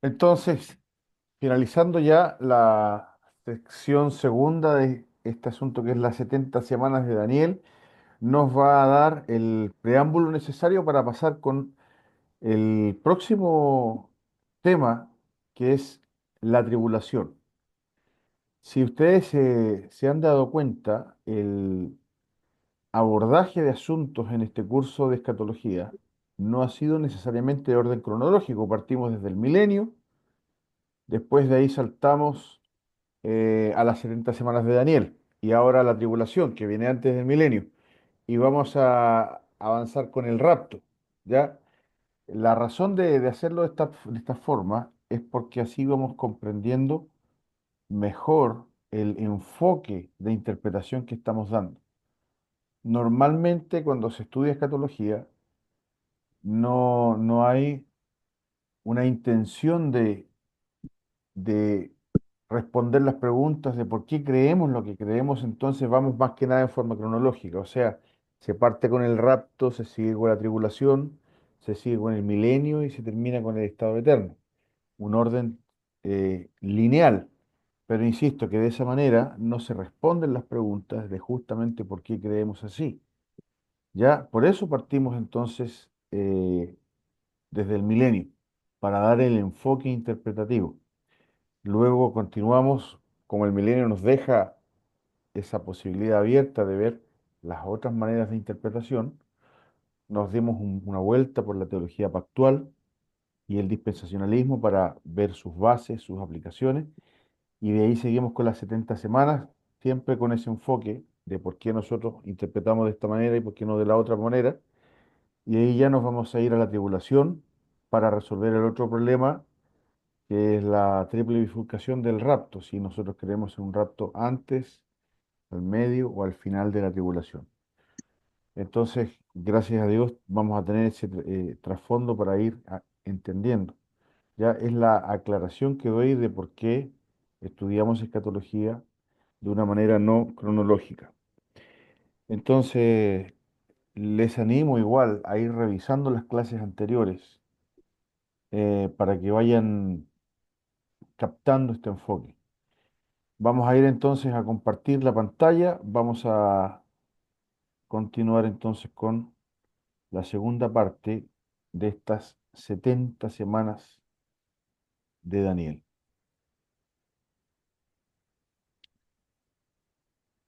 Entonces, finalizando ya la sección segunda de este asunto que es las 70 semanas de Daniel, nos va a dar el preámbulo necesario para pasar con el próximo tema, que es la tribulación. Si ustedes se han dado cuenta, el abordaje de asuntos en este curso de escatología no ha sido necesariamente de orden cronológico. Partimos desde el milenio, después de ahí saltamos a las 70 semanas de Daniel y ahora a la tribulación que viene antes del milenio. Y vamos a avanzar con el rapto, ¿ya? La razón de hacerlo de esta forma es porque así vamos comprendiendo mejor el enfoque de interpretación que estamos dando. Normalmente cuando se estudia escatología no hay una intención de responder las preguntas de por qué creemos lo que creemos, entonces vamos más que nada en forma cronológica. O sea, se parte con el rapto, se sigue con la tribulación, se sigue con el milenio y se termina con el estado eterno. Un orden lineal. Pero insisto que de esa manera no se responden las preguntas de justamente por qué creemos así. Ya, por eso partimos entonces desde el milenio, para dar el enfoque interpretativo. Luego continuamos, como el milenio nos deja esa posibilidad abierta de ver las otras maneras de interpretación, nos dimos una vuelta por la teología pactual y el dispensacionalismo para ver sus bases, sus aplicaciones, y de ahí seguimos con las 70 semanas, siempre con ese enfoque de por qué nosotros interpretamos de esta manera y por qué no de la otra manera, y ahí ya nos vamos a ir a la tribulación para resolver el otro problema, que es la triple bifurcación del rapto, si nosotros queremos un rapto antes, al medio o al final de la tribulación. Entonces, gracias a Dios, vamos a tener ese trasfondo para ir entendiendo. Ya es la aclaración que doy de por qué estudiamos escatología de una manera no cronológica. Entonces, les animo igual a ir revisando las clases anteriores para que vayan captando este enfoque. Vamos a ir entonces a compartir la pantalla. Vamos a continuar entonces con la segunda parte de estas 70 semanas de Daniel.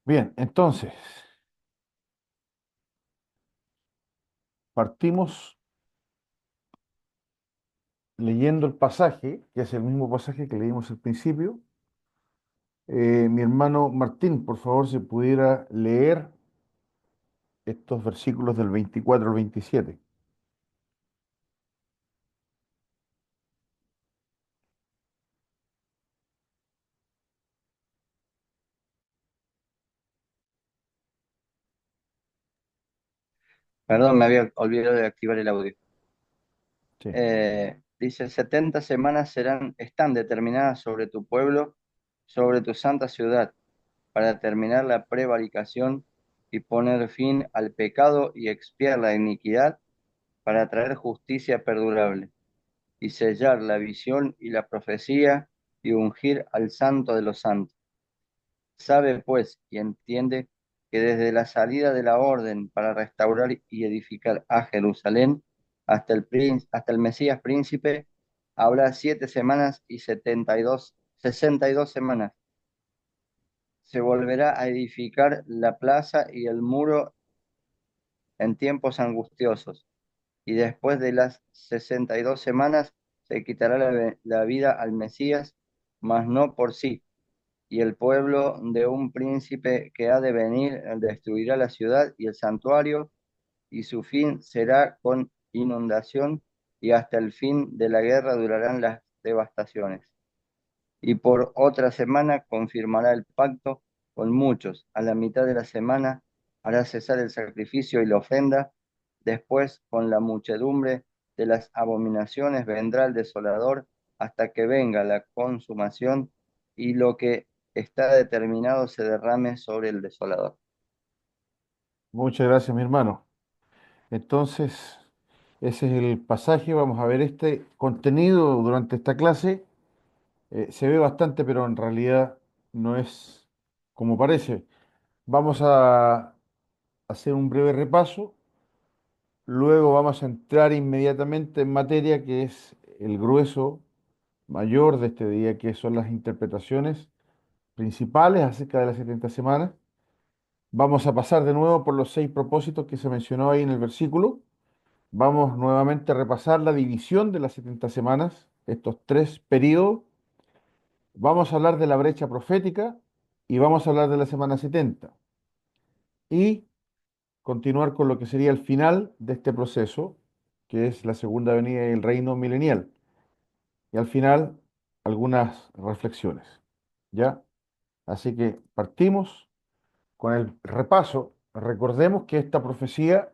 Bien, entonces, partimos leyendo el pasaje, que es el mismo pasaje que leímos al principio. Mi hermano Martín, por favor, si pudiera leer estos versículos del 24 al 27. Perdón, me había olvidado de activar el audio. Sí. Dice, 70 semanas están determinadas sobre tu pueblo, sobre tu santa ciudad, para terminar la prevaricación y poner fin al pecado y expiar la iniquidad, para traer justicia perdurable, y sellar la visión y la profecía, y ungir al santo de los santos. Sabe pues y entiende que desde la salida de la orden para restaurar y edificar a Jerusalén hasta el Mesías príncipe, habrá 7 semanas y 62 semanas. Se volverá a edificar la plaza y el muro en tiempos angustiosos, y después de las 62 semanas se quitará la vida al Mesías, mas no por sí, y el pueblo de un príncipe que ha de venir destruirá la ciudad y el santuario, y su fin será con inundación, y hasta el fin de la guerra durarán las devastaciones. Y por otra semana confirmará el pacto con muchos. A la mitad de la semana hará cesar el sacrificio y la ofrenda. Después, con la muchedumbre de las abominaciones, vendrá el desolador hasta que venga la consumación y lo que está determinado se derrame sobre el desolador. Muchas gracias, mi hermano. Entonces, Ese es el pasaje. Vamos a ver este contenido durante esta clase. Se ve bastante, pero en realidad no es como parece. Vamos a hacer un breve repaso. Luego vamos a entrar inmediatamente en materia, que es el grueso mayor de este día, que son las interpretaciones principales acerca de las 70 semanas. Vamos a pasar de nuevo por los 6 propósitos que se mencionó ahí en el versículo. Vamos nuevamente a repasar la división de las 70 semanas, estos 3 periodos. Vamos a hablar de la brecha profética y vamos a hablar de la semana 70 y continuar con lo que sería el final de este proceso, que es la segunda venida y el reino milenial. Y al final, algunas reflexiones. ¿Ya? Así que partimos con el repaso. Recordemos que esta profecía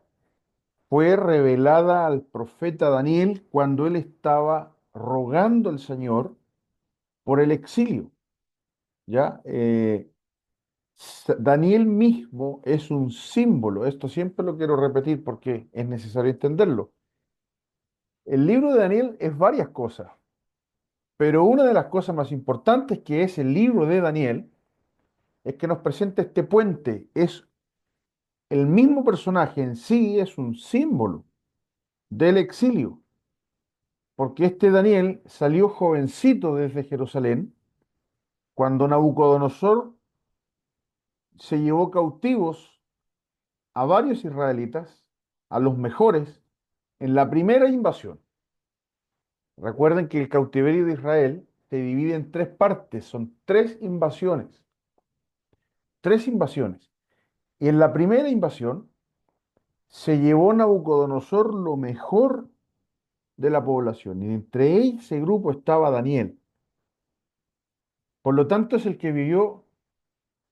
fue revelada al profeta Daniel cuando él estaba rogando al Señor por el exilio. ¿Ya? Daniel mismo es un símbolo. Esto siempre lo quiero repetir porque es necesario entenderlo. El libro de Daniel es varias cosas, pero una de las cosas más importantes que es el libro de Daniel es que nos presenta este puente. Es el mismo personaje en sí, es un símbolo del exilio, porque este Daniel salió jovencito desde Jerusalén cuando Nabucodonosor se llevó cautivos a varios israelitas, a los mejores, en la primera invasión. Recuerden que el cautiverio de Israel se divide en 3 partes, son 3 invasiones, 3 invasiones. Y en la primera invasión se llevó Nabucodonosor lo mejor de la población, y entre ese grupo estaba Daniel. Por lo tanto, es el que vivió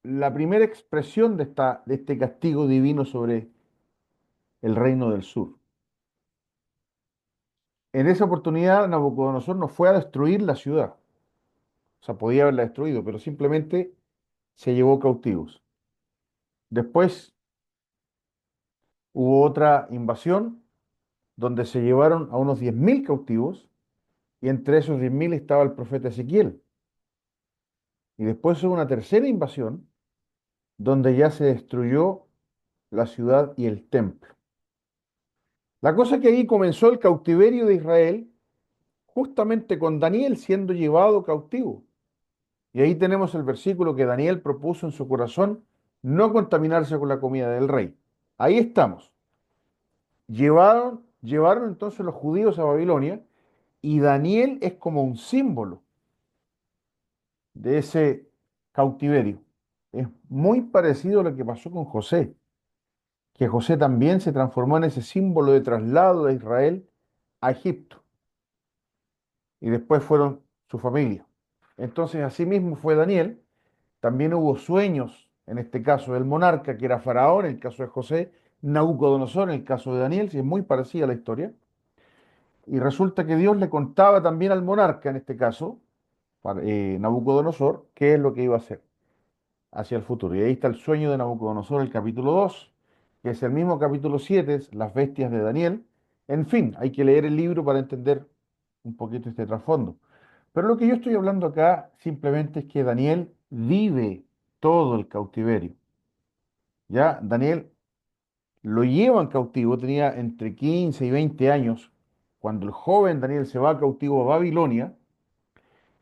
la primera expresión de este castigo divino sobre el reino del sur. En esa oportunidad, Nabucodonosor no fue a destruir la ciudad, o sea, podía haberla destruido, pero simplemente se llevó cautivos. Después hubo otra invasión donde se llevaron a unos 10.000 cautivos, y entre esos 10.000 estaba el profeta Ezequiel. Y después hubo una tercera invasión donde ya se destruyó la ciudad y el templo. La cosa es que ahí comenzó el cautiverio de Israel, justamente con Daniel siendo llevado cautivo. Y ahí tenemos el versículo que Daniel propuso en su corazón: no contaminarse con la comida del rey. Ahí estamos. Llevaron entonces los judíos a Babilonia, y Daniel es como un símbolo de ese cautiverio. Es muy parecido a lo que pasó con José, que José también se transformó en ese símbolo de traslado de Israel a Egipto, y después fueron su familia. Entonces, así mismo fue Daniel. También hubo sueños, en este caso del monarca, que era Faraón, en el caso de José, Nabucodonosor, en el caso de Daniel, si es muy parecida la historia. Y resulta que Dios le contaba también al monarca, en este caso, Nabucodonosor, qué es lo que iba a hacer hacia el futuro. Y ahí está el sueño de Nabucodonosor, el capítulo 2, que es el mismo capítulo 7, es las bestias de Daniel. En fin, hay que leer el libro para entender un poquito este trasfondo. Pero lo que yo estoy hablando acá simplemente es que Daniel vive todo el cautiverio. Ya Daniel lo llevan cautivo, tenía entre 15 y 20 años, cuando el joven Daniel se va cautivo a Babilonia,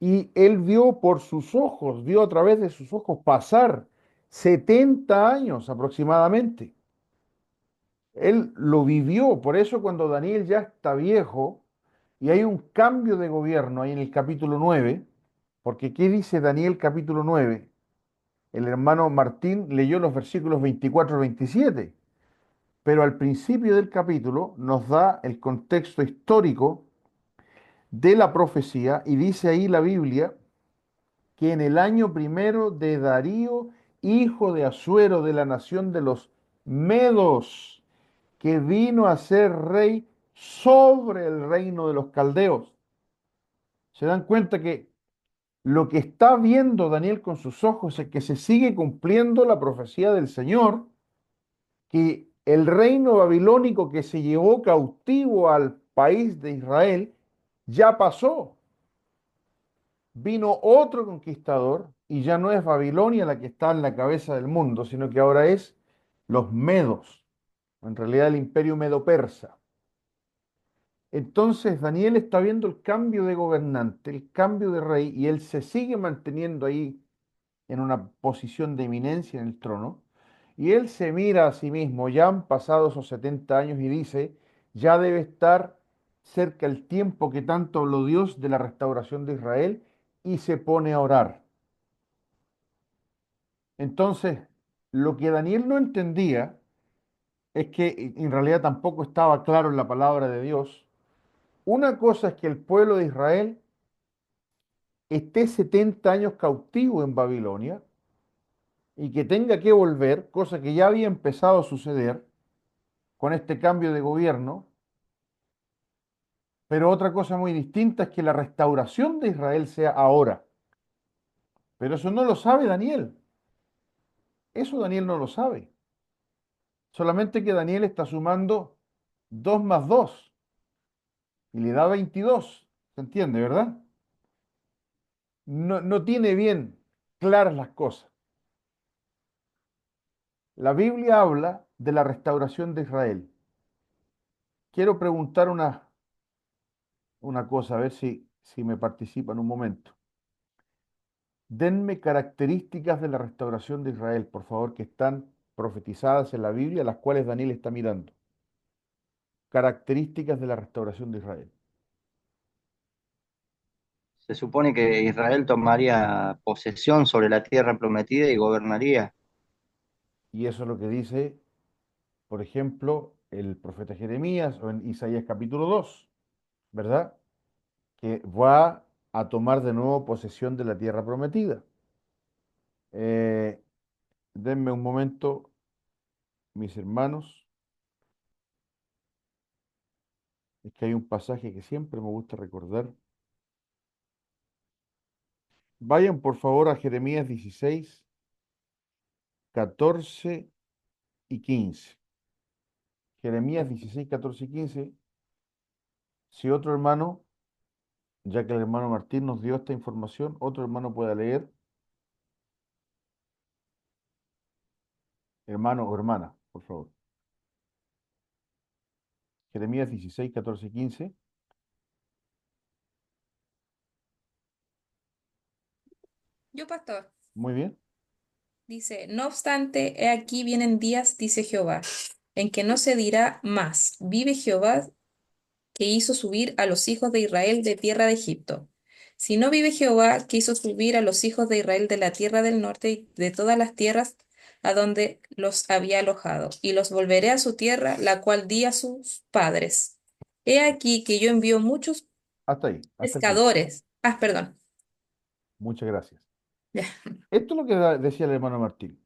y él vio por sus ojos, vio a través de sus ojos pasar 70 años aproximadamente. Él lo vivió, por eso cuando Daniel ya está viejo y hay un cambio de gobierno ahí en el capítulo 9, porque ¿qué dice Daniel capítulo 9? El hermano Martín leyó los versículos 24 al 27, pero al principio del capítulo nos da el contexto histórico de la profecía, y dice ahí la Biblia que en el año primero de Darío, hijo de Asuero, de la nación de los Medos, que vino a ser rey sobre el reino de los caldeos. Se dan cuenta que lo que está viendo Daniel con sus ojos es que se sigue cumpliendo la profecía del Señor, que El reino babilónico que se llevó cautivo al país de Israel ya pasó. Vino otro conquistador y ya no es Babilonia la que está en la cabeza del mundo, sino que ahora es los medos, en realidad el imperio medo-persa. Entonces Daniel está viendo el cambio de gobernante, el cambio de rey, y él se sigue manteniendo ahí en una posición de eminencia en el trono, y él se mira a sí mismo, ya han pasado esos 70 años, y dice, ya debe estar cerca el tiempo que tanto habló Dios de la restauración de Israel, y se pone a orar. Entonces, lo que Daniel no entendía es que en realidad tampoco estaba claro en la palabra de Dios. Una cosa es que el pueblo de Israel esté 70 años cautivo en Babilonia y que tenga que volver, cosa que ya había empezado a suceder con este cambio de gobierno, pero otra cosa muy distinta es que la restauración de Israel sea ahora. Pero eso no lo sabe Daniel, eso Daniel no lo sabe. Solamente que Daniel está sumando 2 más 2 y le da 22, ¿se entiende, verdad? No tiene bien claras las cosas. La Biblia habla de la restauración de Israel. Quiero preguntar una cosa, a ver si me participa en un momento. Denme características de la restauración de Israel, por favor, que están profetizadas en la Biblia, las cuales Daniel está mirando. Características de la restauración de Israel. Se supone que Israel tomaría posesión sobre la tierra prometida y gobernaría. Y eso es lo que dice, por ejemplo, el profeta Jeremías o en Isaías capítulo 2, ¿verdad? Que va a tomar de nuevo posesión de la tierra prometida. Eh, Denme un momento, mis hermanos. Es que hay un pasaje que siempre me gusta recordar. Vayan por favor a Jeremías 16, 14 y 15. Jeremías 16, 14 y 15. Si otro hermano, ya que el hermano Martín nos dio esta información, otro hermano pueda leer, hermano o hermana, por favor. Jeremías 16, 14 y 15. Yo, pastor, Muy bien. dice, no obstante, he aquí vienen días, dice Jehová, en que no se dirá más, vive Jehová que hizo subir a los hijos de Israel de tierra de Egipto. Si no vive Jehová que hizo subir a los hijos de Israel de la tierra del norte y de todas las tierras a donde los había alojado, y los volveré a su tierra, la cual di a sus padres. He aquí que yo envío muchos Hasta ahí, hasta aquí. pescadores. Ah, perdón. Muchas gracias. Ya. Esto es lo que decía el hermano Martín.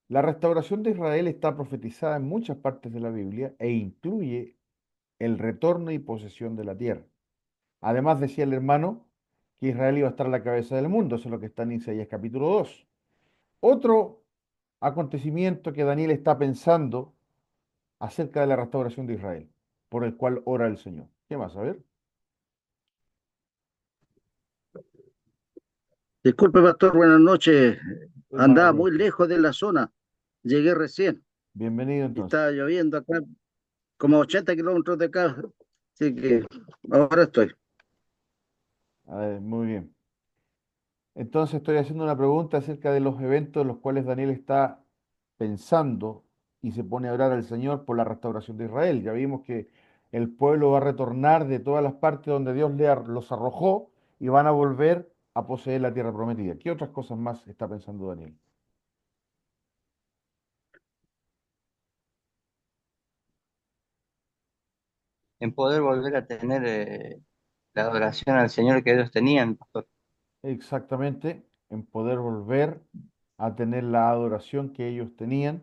La restauración de Israel está profetizada en muchas partes de la Biblia e incluye el retorno y posesión de la tierra. Además, decía el hermano que Israel iba a estar a la cabeza del mundo, eso es lo que está en Isaías capítulo 2. Otro acontecimiento que Daniel está pensando acerca de la restauración de Israel, por el cual ora el Señor. ¿Qué más? A ver, Disculpe, pastor, buenas noches. hermano Andaba muy Rodolfo. lejos de la zona. Llegué recién Bienvenido y entonces. estaba lloviendo acá, como 80 kilómetros de acá. Así que ahora estoy. A ver, muy bien. Entonces estoy haciendo una pregunta acerca de los eventos en los cuales Daniel está pensando y se pone a orar al Señor por la restauración de Israel. Ya vimos que el pueblo va a retornar de todas las partes donde Dios los arrojó y van a volver a poseer la tierra prometida. ¿Qué otras cosas más está pensando Daniel? En poder volver a tener la adoración al Señor que ellos tenían, pastor. Exactamente, en poder volver a tener la adoración que ellos tenían.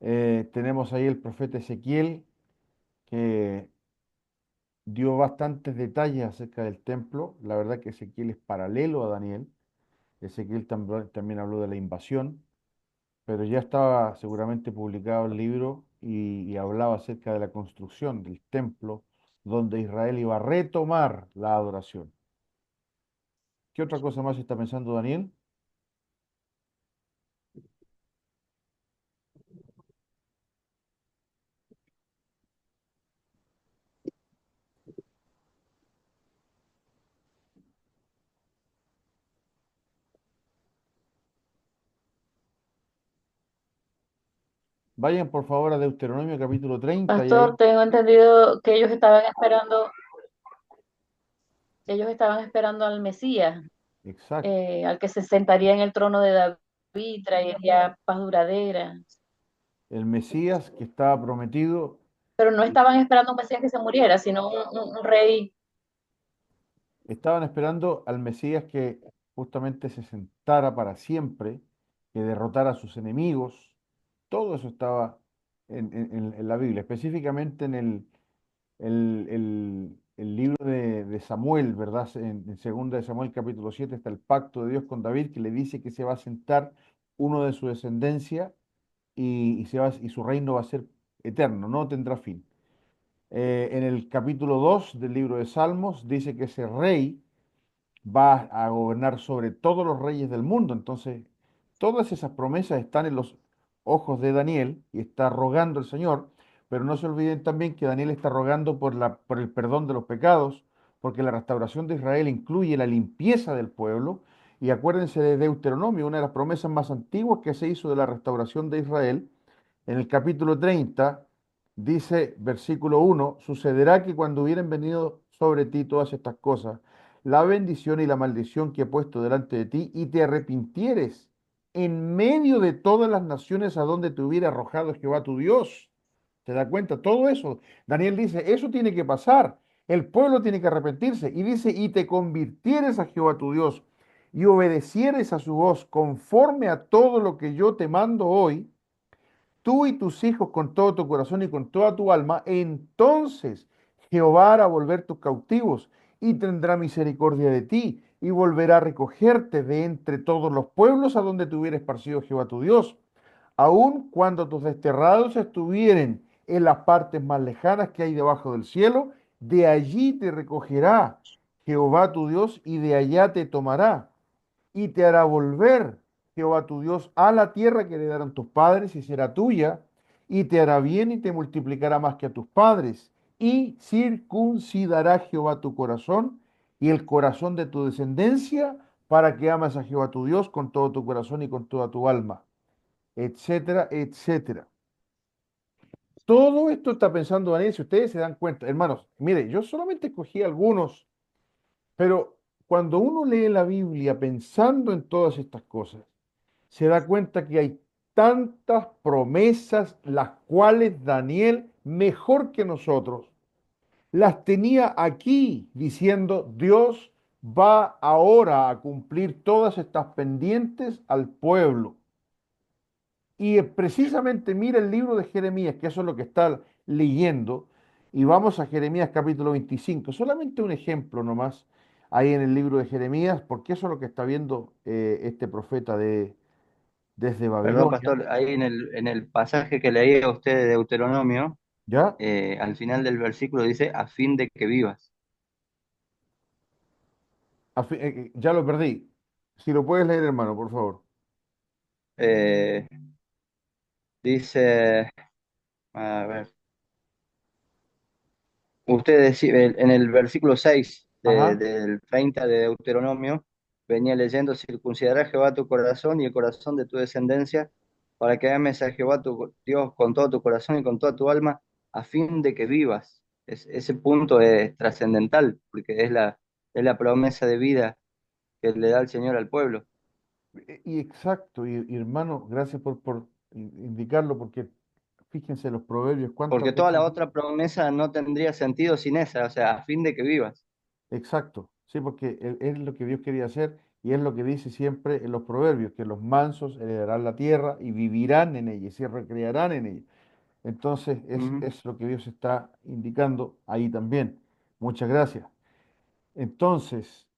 Tenemos ahí el profeta Ezequiel que dio bastantes detalles acerca del templo. La verdad que Ezequiel es paralelo a Daniel. Ezequiel también habló de la invasión, pero ya estaba seguramente publicado el libro y hablaba acerca de la construcción del templo donde Israel iba a retomar la adoración. ¿Qué otra cosa más está pensando Daniel? Vayan por favor a Deuteronomio capítulo 30 y Pastor, ahí, tengo entendido que ellos estaban esperando al Mesías, exacto, al que se sentaría en el trono de David, traería paz duradera. el Mesías que estaba prometido. Pero no estaban esperando un Mesías que se muriera, sino un rey. Estaban esperando al Mesías que justamente se sentara para siempre, que derrotara a sus enemigos. Todo eso estaba en la Biblia, específicamente en el libro de Samuel, ¿verdad? En segunda de Samuel capítulo 7 está el pacto de Dios con David que le dice que se va a sentar uno de su descendencia y su reino va a ser eterno, no tendrá fin. En el capítulo 2 del libro de Salmos dice que ese rey va a gobernar sobre todos los reyes del mundo. Entonces, todas esas promesas están en los ojos de Daniel y está rogando al Señor, pero no se olviden también que Daniel está rogando por el perdón de los pecados, porque la restauración de Israel incluye la limpieza del pueblo. Y acuérdense de Deuteronomio, una de las promesas más antiguas que se hizo de la restauración de Israel en el capítulo 30 dice, versículo 1, sucederá que cuando hubieran venido sobre ti todas estas cosas, la bendición y la maldición que he puesto delante de ti, y te arrepintieres en medio de todas las naciones a donde te hubiera arrojado Jehová tu Dios. ¿Te das cuenta? Todo eso. Daniel dice, eso tiene que pasar. El pueblo tiene que arrepentirse. Y dice, y te convirtieres a Jehová tu Dios y obedecieres a su voz conforme a todo lo que yo te mando hoy, tú y tus hijos con todo tu corazón y con toda tu alma, entonces Jehová hará volver tus cautivos y tendrá misericordia de ti y volverá a recogerte de entre todos los pueblos a donde te hubiera esparcido Jehová tu Dios, aun cuando tus desterrados estuvieren en las partes más lejanas que hay debajo del cielo, de allí te recogerá Jehová tu Dios y de allá te tomará y te hará volver Jehová tu Dios a la tierra que heredaron tus padres y será tuya, y te hará bien y te multiplicará más que a tus padres, y circuncidará Jehová tu corazón y el corazón de tu descendencia para que ames a Jehová tu Dios con todo tu corazón y con toda tu alma, etcétera, etcétera. Todo esto está pensando Daniel, si ustedes se dan cuenta, hermanos, mire, yo solamente escogí algunos, pero cuando uno lee la Biblia pensando en todas estas cosas, se da cuenta que hay tantas promesas las cuales Daniel, mejor que nosotros, las tenía aquí diciendo, Dios va ahora a cumplir todas estas pendientes al pueblo. Y precisamente mira el libro de Jeremías, que eso es lo que está leyendo, y vamos a Jeremías capítulo 25, solamente un ejemplo nomás, ahí en el libro de Jeremías, porque eso es lo que está viendo este profeta desde Perdón, Babilonia. pastor, ahí en el pasaje que leí a usted de Deuteronomio, ¿Ya? al final del versículo dice, a fin de que vivas. Ya lo perdí. Si lo puedes leer, hermano, por favor. Eh, dice, a ver, en el versículo 6 Ajá. del 30 de Deuteronomio, venía leyendo, circuncidará Jehová tu corazón y el corazón de tu descendencia, para que ames a Jehová tu Dios con todo tu corazón y con toda tu alma, a fin de que vivas. Ese punto es trascendental, porque es la promesa de vida que le da el Señor al pueblo. Y exacto, y hermano, gracias por indicarlo, porque fíjense los proverbios, cuántas Porque toda veces. la otra promesa no tendría sentido sin esa, o sea, a fin de que vivas. Exacto, sí, porque es lo que Dios quería hacer y es lo que dice siempre en los proverbios, que los mansos heredarán la tierra y vivirán en ella y se recrearán en ella. Entonces, Ujú. es lo que Dios está indicando ahí también. Muchas gracias. Entonces,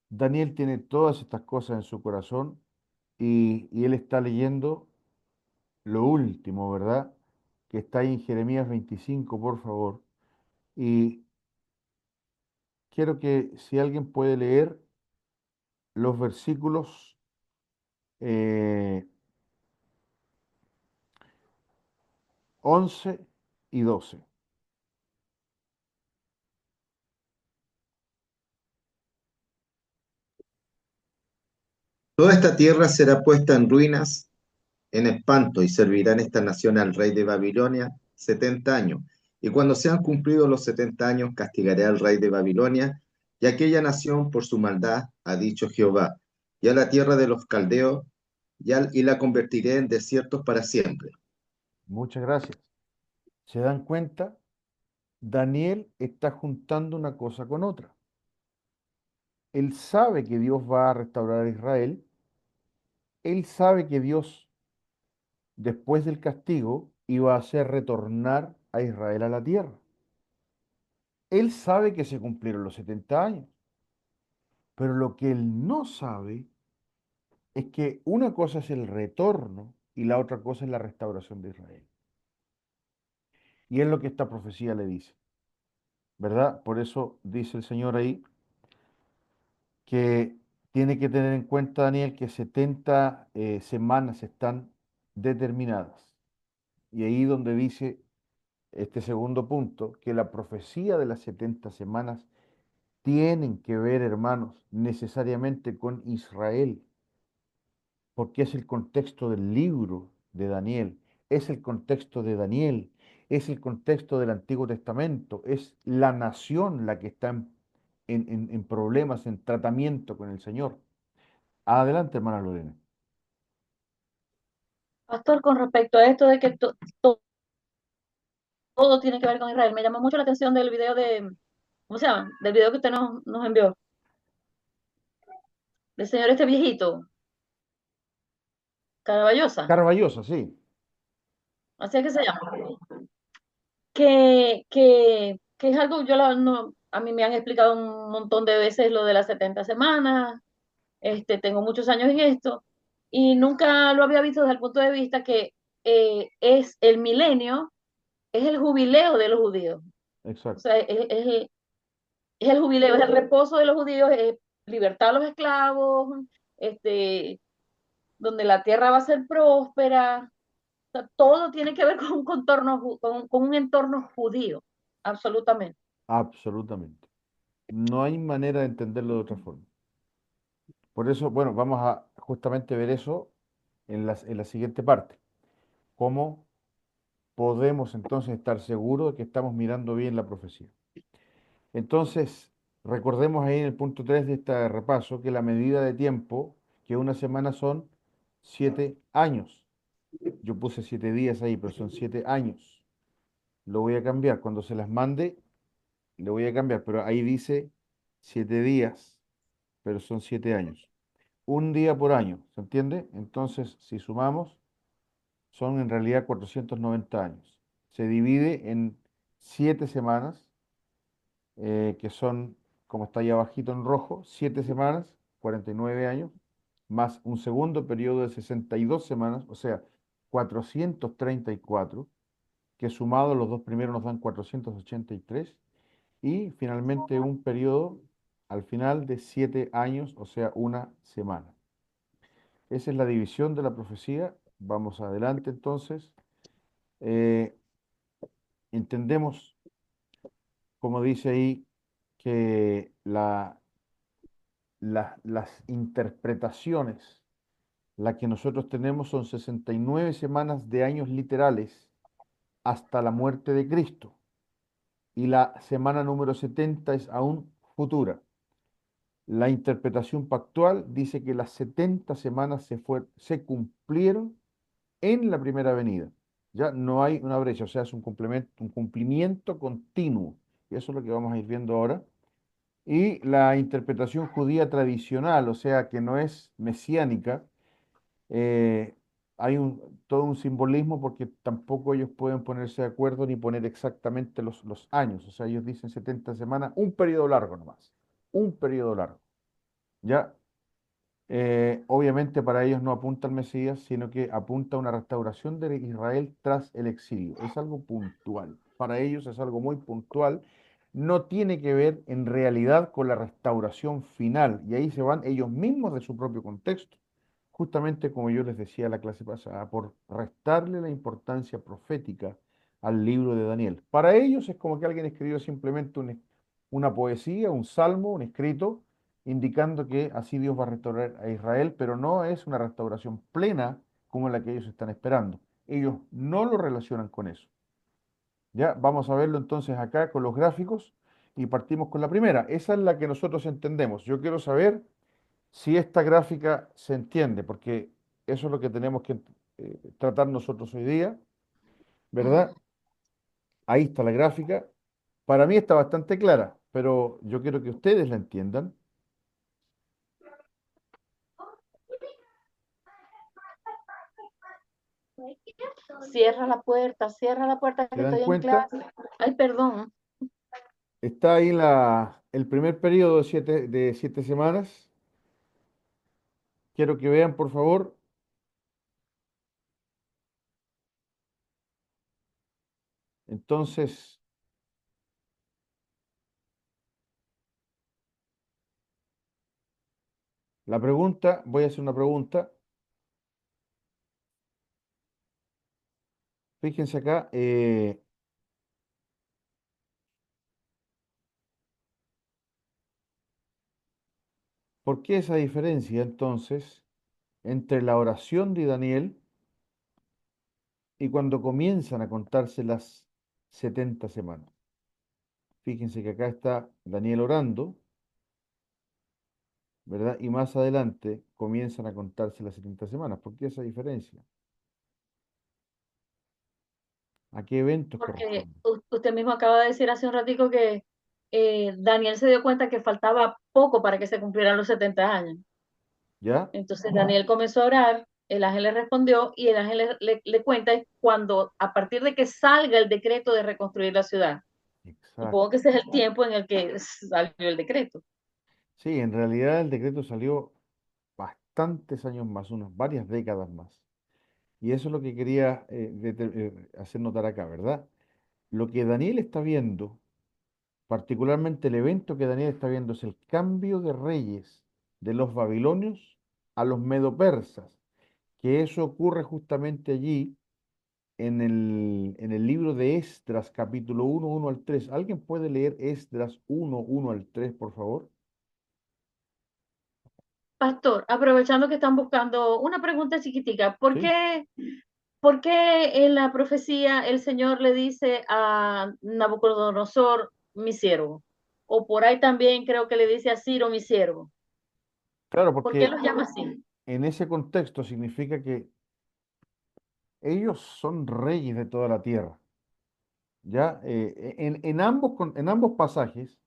Daniel tiene todas estas cosas en su corazón y él está leyendo lo último, ¿verdad? que está ahí en Jeremías 25, por favor. Y quiero que si alguien puede leer los versículos eh, 11 y 12. Toda esta tierra será puesta en ruinas, en espanto, y servirán esta nación al rey de Babilonia 70 años. Y cuando sean cumplidos los 70 años, castigaré al rey de Babilonia y a aquella nación por su maldad, ha dicho Jehová, y a la tierra de los caldeos, y la convertiré en desiertos para siempre. Muchas gracias. ¿Se dan cuenta? Daniel está juntando una cosa con otra. Él sabe que Dios va a restaurar a Israel. Él sabe que Dios, después del castigo, iba a hacer retornar a Israel a la tierra. Él sabe que se cumplieron los 70 años. Pero lo que él no sabe es que una cosa es el retorno y la otra cosa es la restauración de Israel. Y es lo que esta profecía le dice, ¿verdad? Por eso dice el Señor ahí que tiene que tener en cuenta, Daniel, que 70 semanas están determinadas. Y ahí donde dice este segundo punto, que la profecía de las 70 semanas tienen que ver, hermanos, necesariamente con Israel, porque es el contexto del libro de Daniel, es el contexto de Daniel, es el contexto del Antiguo Testamento, es la nación la que está en problemas, en tratamiento con el Señor. Adelante, hermana Lorena. Pastor, con respecto a esto de que todo tiene que ver con Israel, me llamó mucho la atención del video ¿cómo se llama? Del video que usted nos envió, del señor este viejito, Caraballosa, Carballosa, sí, así es que se llama. Que es algo, no, a mí me han explicado un montón de veces lo de las 70 semanas, tengo muchos años en esto, y nunca lo había visto desde el punto de vista que es el milenio, es el jubileo de los judíos. O exacto, sea, es el jubileo, es el reposo de los judíos, es libertad a los esclavos, este, donde la tierra va a ser próspera. O sea, todo tiene que ver con un contorno, con un entorno judío, absolutamente. absolutamente. No hay manera de entenderlo de otra forma. Por eso, bueno, vamos a justamente ver eso en la siguiente parte. ¿Cómo podemos entonces estar seguros de que estamos mirando bien la profecía? Entonces, recordemos ahí en el punto 3 de este repaso que la medida de tiempo, que una semana son 7 años. Yo puse 7 días ahí, pero son 7 años. Lo voy a cambiar. Cuando se las mande, le voy a cambiar, pero ahí dice 7 días, pero son 7 años. Un día por año, ¿se entiende? Entonces, si sumamos, son en realidad 490 años. Se divide en 7 semanas, que son, como está ahí abajito en rojo, 7 semanas, 49 años, más un segundo periodo de 62 semanas, o sea, 434, que sumado los dos primeros nos dan 483, y finalmente un periodo al final de 7 años, o sea, una semana. Esa es la división de la profecía. Vamos adelante entonces. Eh, entendemos, como dice ahí, que las interpretaciones, las que nosotros tenemos son 69 semanas de años literales hasta la muerte de Cristo. Y la semana número 70 es aún futura. La interpretación pactual dice que las 70 semanas se cumplieron en la primera venida. Ya no hay una brecha, o sea, es un cumplimiento continuo. Y eso es lo que vamos a ir viendo ahora. Y la interpretación judía tradicional, o sea, que no es mesiánica, eh, hay todo un simbolismo porque tampoco ellos pueden ponerse de acuerdo ni poner exactamente los años. O sea, ellos dicen 70 semanas, un periodo largo nomás, un periodo largo. ¿Ya? Obviamente para ellos no apunta al Mesías, sino que apunta a una restauración de Israel tras el exilio. Es algo puntual. Para ellos es algo muy puntual. No tiene que ver en realidad con la restauración final. Y ahí se van ellos mismos de su propio contexto. Justamente como yo les decía en la clase pasada, por restarle la importancia profética al libro de Daniel. Para ellos es como que alguien escribió simplemente una poesía, un salmo, un escrito indicando que así Dios va a restaurar a Israel, pero no es una restauración plena como la que ellos están esperando. Ellos no lo relacionan con eso. Ya, vamos a verlo entonces acá con los gráficos y partimos con la primera. Esa es la que nosotros entendemos. Yo quiero saber si esta gráfica se entiende, porque eso es lo que tenemos que tratar nosotros hoy día, ¿verdad? Ahí está la gráfica. Para mí está bastante clara, pero yo quiero que ustedes la entiendan. Cierra la puerta ¿Se que dan estoy en cuenta? clase. Ay, perdón. Está ahí el primer periodo de siete semanas. Quiero que vean, por favor. Entonces, la pregunta, voy a hacer una pregunta. Fíjense acá, ¿por qué esa diferencia entonces entre la oración de Daniel y cuando comienzan a contarse las 70 semanas? Fíjense que acá está Daniel orando, ¿verdad? Y más adelante comienzan a contarse las 70 semanas. ¿Por qué esa diferencia? ¿A qué eventos Porque corresponden? usted mismo acaba de decir hace un ratico que Daniel se dio cuenta que faltaba poco para que se cumplieran los 70 años. ¿Ya? Entonces Daniel comenzó a orar, el ángel le respondió y el ángel le cuenta cuando, a partir de que salga el decreto de reconstruir la ciudad. Supongo Exacto. que ese es el tiempo en el que salió el decreto. Sí, en realidad el decreto salió bastantes años más, unas varias décadas más. Y eso es lo que quería hacer notar acá, ¿verdad? Lo que Daniel está viendo, particularmente el evento que Daniel está viendo, es el cambio de reyes de los babilonios a los medopersas, que eso ocurre justamente allí en el libro de Esdras, capítulo 1, 1 al 3. ¿Alguien puede leer Esdras 1, 1 al 3, por favor? Pastor, aprovechando que están buscando una pregunta chiquitica, Sí, por qué en la profecía el Señor le dice a Nabucodonosor, mi siervo? O por ahí también creo que le dice a Ciro, mi siervo. claro, ¿Por qué porque los llama así? en ese contexto significa que ellos son reyes de toda la tierra. ¿Ya? En ambos pasajes,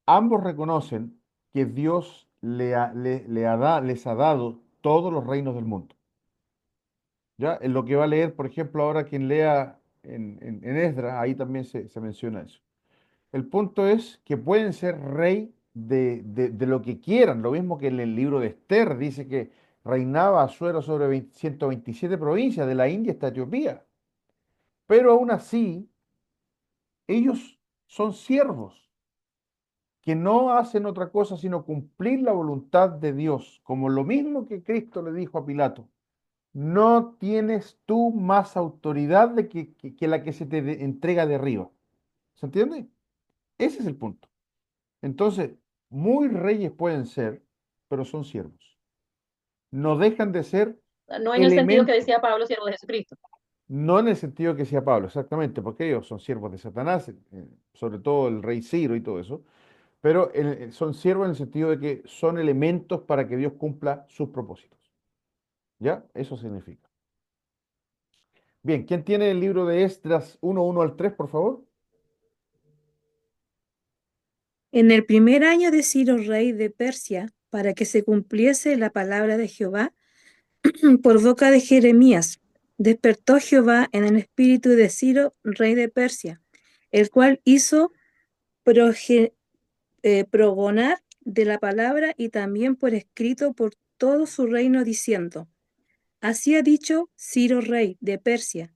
ambos reconocen que Dios les ha dado todos los reinos del mundo. ¿Ya? En lo que va a leer, por ejemplo, ahora quien lea en Esdras, ahí también se menciona eso. El punto es que pueden ser rey de lo que quieran, lo mismo que en el libro de Esther dice que reinaba Asuero sobre 127 provincias, de la India hasta Etiopía. Pero aún así, ellos son siervos que no hacen otra cosa sino cumplir la voluntad de Dios, como lo mismo que Cristo le dijo a Pilato. No tienes tú más autoridad que la que se te entrega de arriba. ¿Se entiende? Ese es el punto. Entonces, muy reyes pueden ser, pero son siervos. No dejan de ser No en el sentido que elementos, decía Pablo, siervo de Jesucristo. no en el sentido que decía Pablo, exactamente, porque ellos son siervos de Satanás, sobre todo el rey Ciro y todo eso, pero son siervos en el sentido de que son elementos para que Dios cumpla sus propósitos. ¿Ya? Eso significa. Bien, ¿quién tiene el libro de Esdras 1, 1 al 3, por favor? En el primer año de Ciro, rey de Persia, para que se cumpliese la palabra de Jehová por boca de Jeremías, despertó Jehová en el espíritu de Ciro, rey de Persia, el cual hizo progonar de la palabra y también por escrito por todo su reino, diciendo: Así ha dicho Ciro, rey de Persia: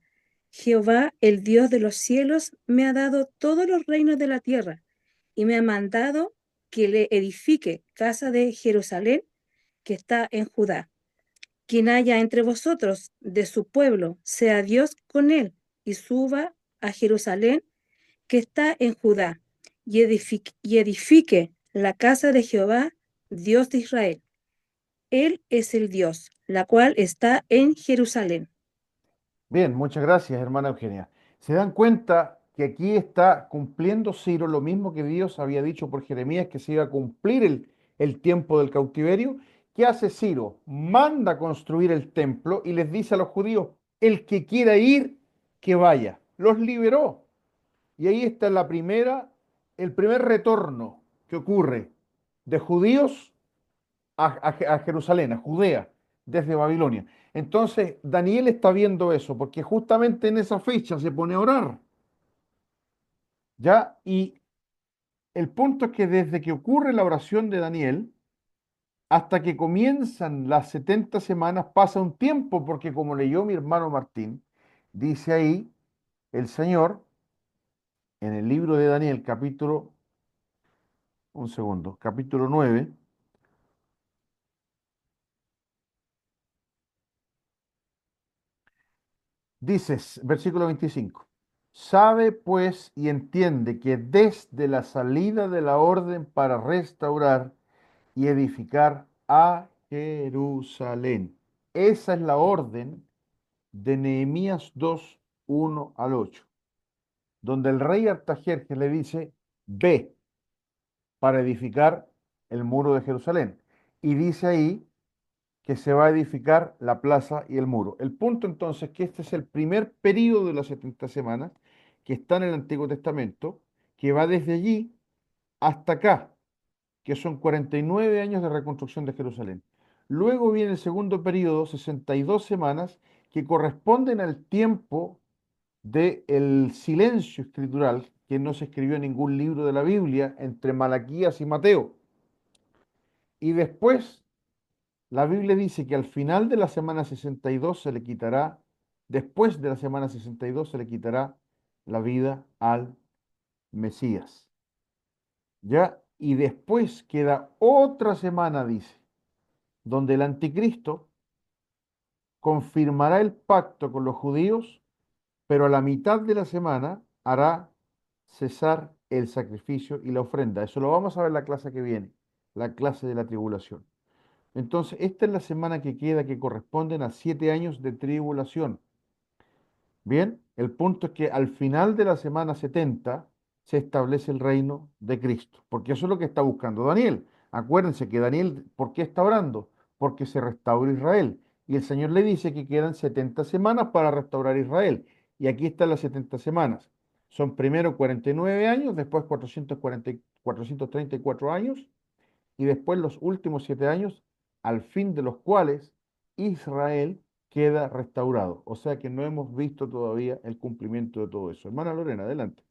Jehová, el Dios de los cielos, me ha dado todos los reinos de la tierra, y me ha mandado que le edifique casa de Jerusalén, que está en Judá. Quien haya entre vosotros de su pueblo, sea Dios con él, y suba a Jerusalén, que está en Judá, y edifique la casa de Jehová, Dios de Israel. Él es el Dios, la cual está en Jerusalén. Bien, muchas gracias, hermana Eugenia. ¿Se dan cuenta que aquí está cumpliendo Ciro lo mismo que Dios había dicho por Jeremías, que se iba a cumplir el tiempo del cautiverio? ¿Qué hace Ciro? Manda construir el templo y les dice a los judíos: el que quiera ir, que vaya. Los liberó. Y ahí está el primer retorno que ocurre de judíos a Jerusalén, a Judea, desde Babilonia. Entonces, Daniel está viendo eso, porque justamente en esa fecha se pone a orar, ¿ya? Y el punto es que desde que ocurre la oración de Daniel hasta que comienzan las 70 semanas pasa un tiempo, porque como leyó mi hermano Martín, dice ahí el Señor en el libro de Daniel, capítulo 9. Dices, versículo 25: sabe pues y entiende que desde la salida de la orden para restaurar y edificar a Jerusalén. Esa es la orden de Nehemías 2, 1 al 8, donde el rey Artajerjes le dice: ve para edificar el muro de Jerusalén. Y dice ahí que se va a edificar la plaza y el muro. El punto entonces que este es el primer periodo de las 70 semanas que está en el Antiguo Testamento, que va desde allí hasta acá, que son 49 años de reconstrucción de Jerusalén. Luego viene el segundo periodo, 62 semanas, que corresponden al tiempo del silencio escritural, que no se escribió en ningún libro de la Biblia entre Malaquías y Mateo. Y después la Biblia dice que al final de la semana 62 se le quitará, después de la semana 62 se le quitará la vida al Mesías. ¿Ya? Y después queda otra semana, dice, donde el anticristo confirmará el pacto con los judíos, pero a la mitad de la semana hará cesar el sacrificio y la ofrenda. Eso lo vamos a ver en la clase que viene, la clase de la tribulación. Entonces, esta es la semana que queda, que corresponden a 7 años de tribulación. Bien, el punto es que al final de la semana 70 se establece el reino de Cristo, porque eso es lo que está buscando Daniel. Acuérdense que Daniel, ¿por qué está orando? Porque se restaura Israel. Y el Señor le dice que quedan 70 semanas para restaurar Israel. Y aquí están las 70 semanas. Son primero 49 años, después 434 años, y después los últimos 7 años, al fin de los cuales Israel queda restaurado. O sea que no hemos visto todavía el cumplimiento de todo eso. Hermana Lorena, adelante.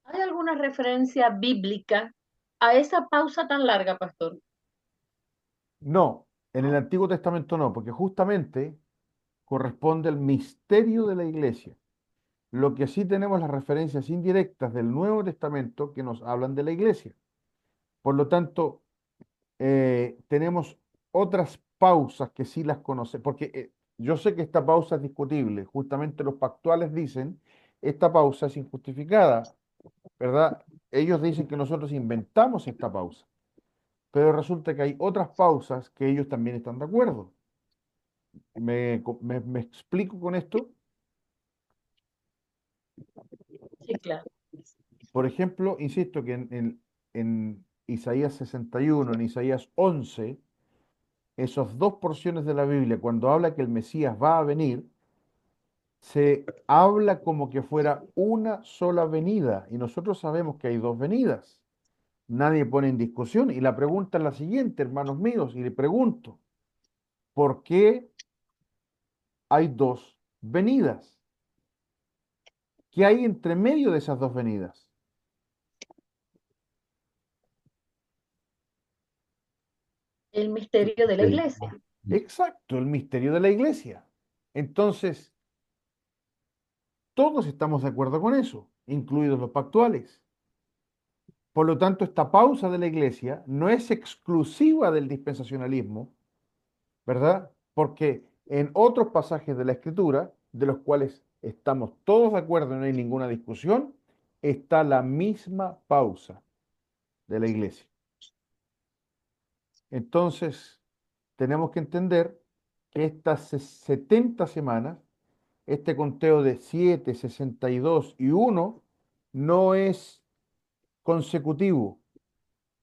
¿Hay alguna referencia bíblica a esa pausa tan larga, pastor? No, en el Antiguo Testamento no, porque justamente corresponde al misterio de la iglesia. Lo que sí tenemos las referencias indirectas del Nuevo Testamento que nos hablan de la iglesia. Por lo tanto, tenemos otras pausas que sí las conocemos, porque yo sé que esta pausa es discutible, justamente los pactuales dicen, esta pausa es injustificada, ¿verdad? Ellos dicen que nosotros inventamos esta pausa, pero resulta que hay otras pausas que ellos también están de acuerdo. ¿Me explico con esto? Sí, claro. Por ejemplo, insisto que en Isaías 61, en Isaías 11, esas dos porciones de la Biblia, cuando habla que el Mesías va a venir, se habla como que fuera una sola venida, y nosotros sabemos que hay dos venidas. Nadie pone en discusión, y la pregunta es la siguiente, hermanos míos, y le pregunto: ¿por qué hay dos venidas? ¿Qué hay entre medio de esas dos venidas? El misterio de la iglesia. Exacto, el misterio de la iglesia. Entonces, todos estamos de acuerdo con eso, incluidos los pactuales. Por lo tanto, esta pausa de la iglesia no es exclusiva del dispensacionalismo, ¿verdad? Porque en otros pasajes de la Escritura, de los cuales estamos todos de acuerdo y no hay ninguna discusión, está la misma pausa de la iglesia. Entonces, tenemos que entender que estas 70 semanas, este conteo de 7, 62 y 1, no es consecutivo,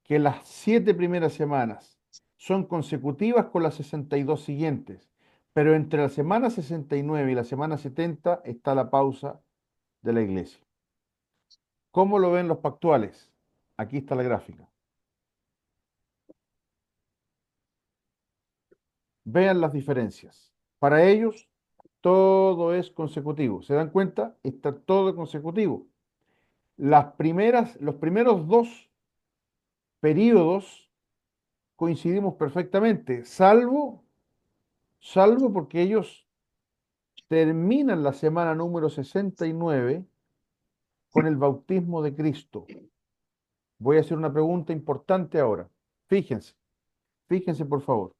que las 7 primeras semanas son consecutivas con las 62 siguientes, pero entre la semana 69 y la semana 70 está la pausa de la iglesia. ¿Cómo lo ven los pactuales? Aquí está la gráfica. Vean las diferencias. Para ellos, todo es consecutivo. ¿Se dan cuenta? Está todo consecutivo. Los primeros dos periodos coincidimos perfectamente, salvo porque ellos terminan la semana número 69 con el bautismo de Cristo. Voy a hacer una pregunta importante ahora. Fíjense, fíjense por favor.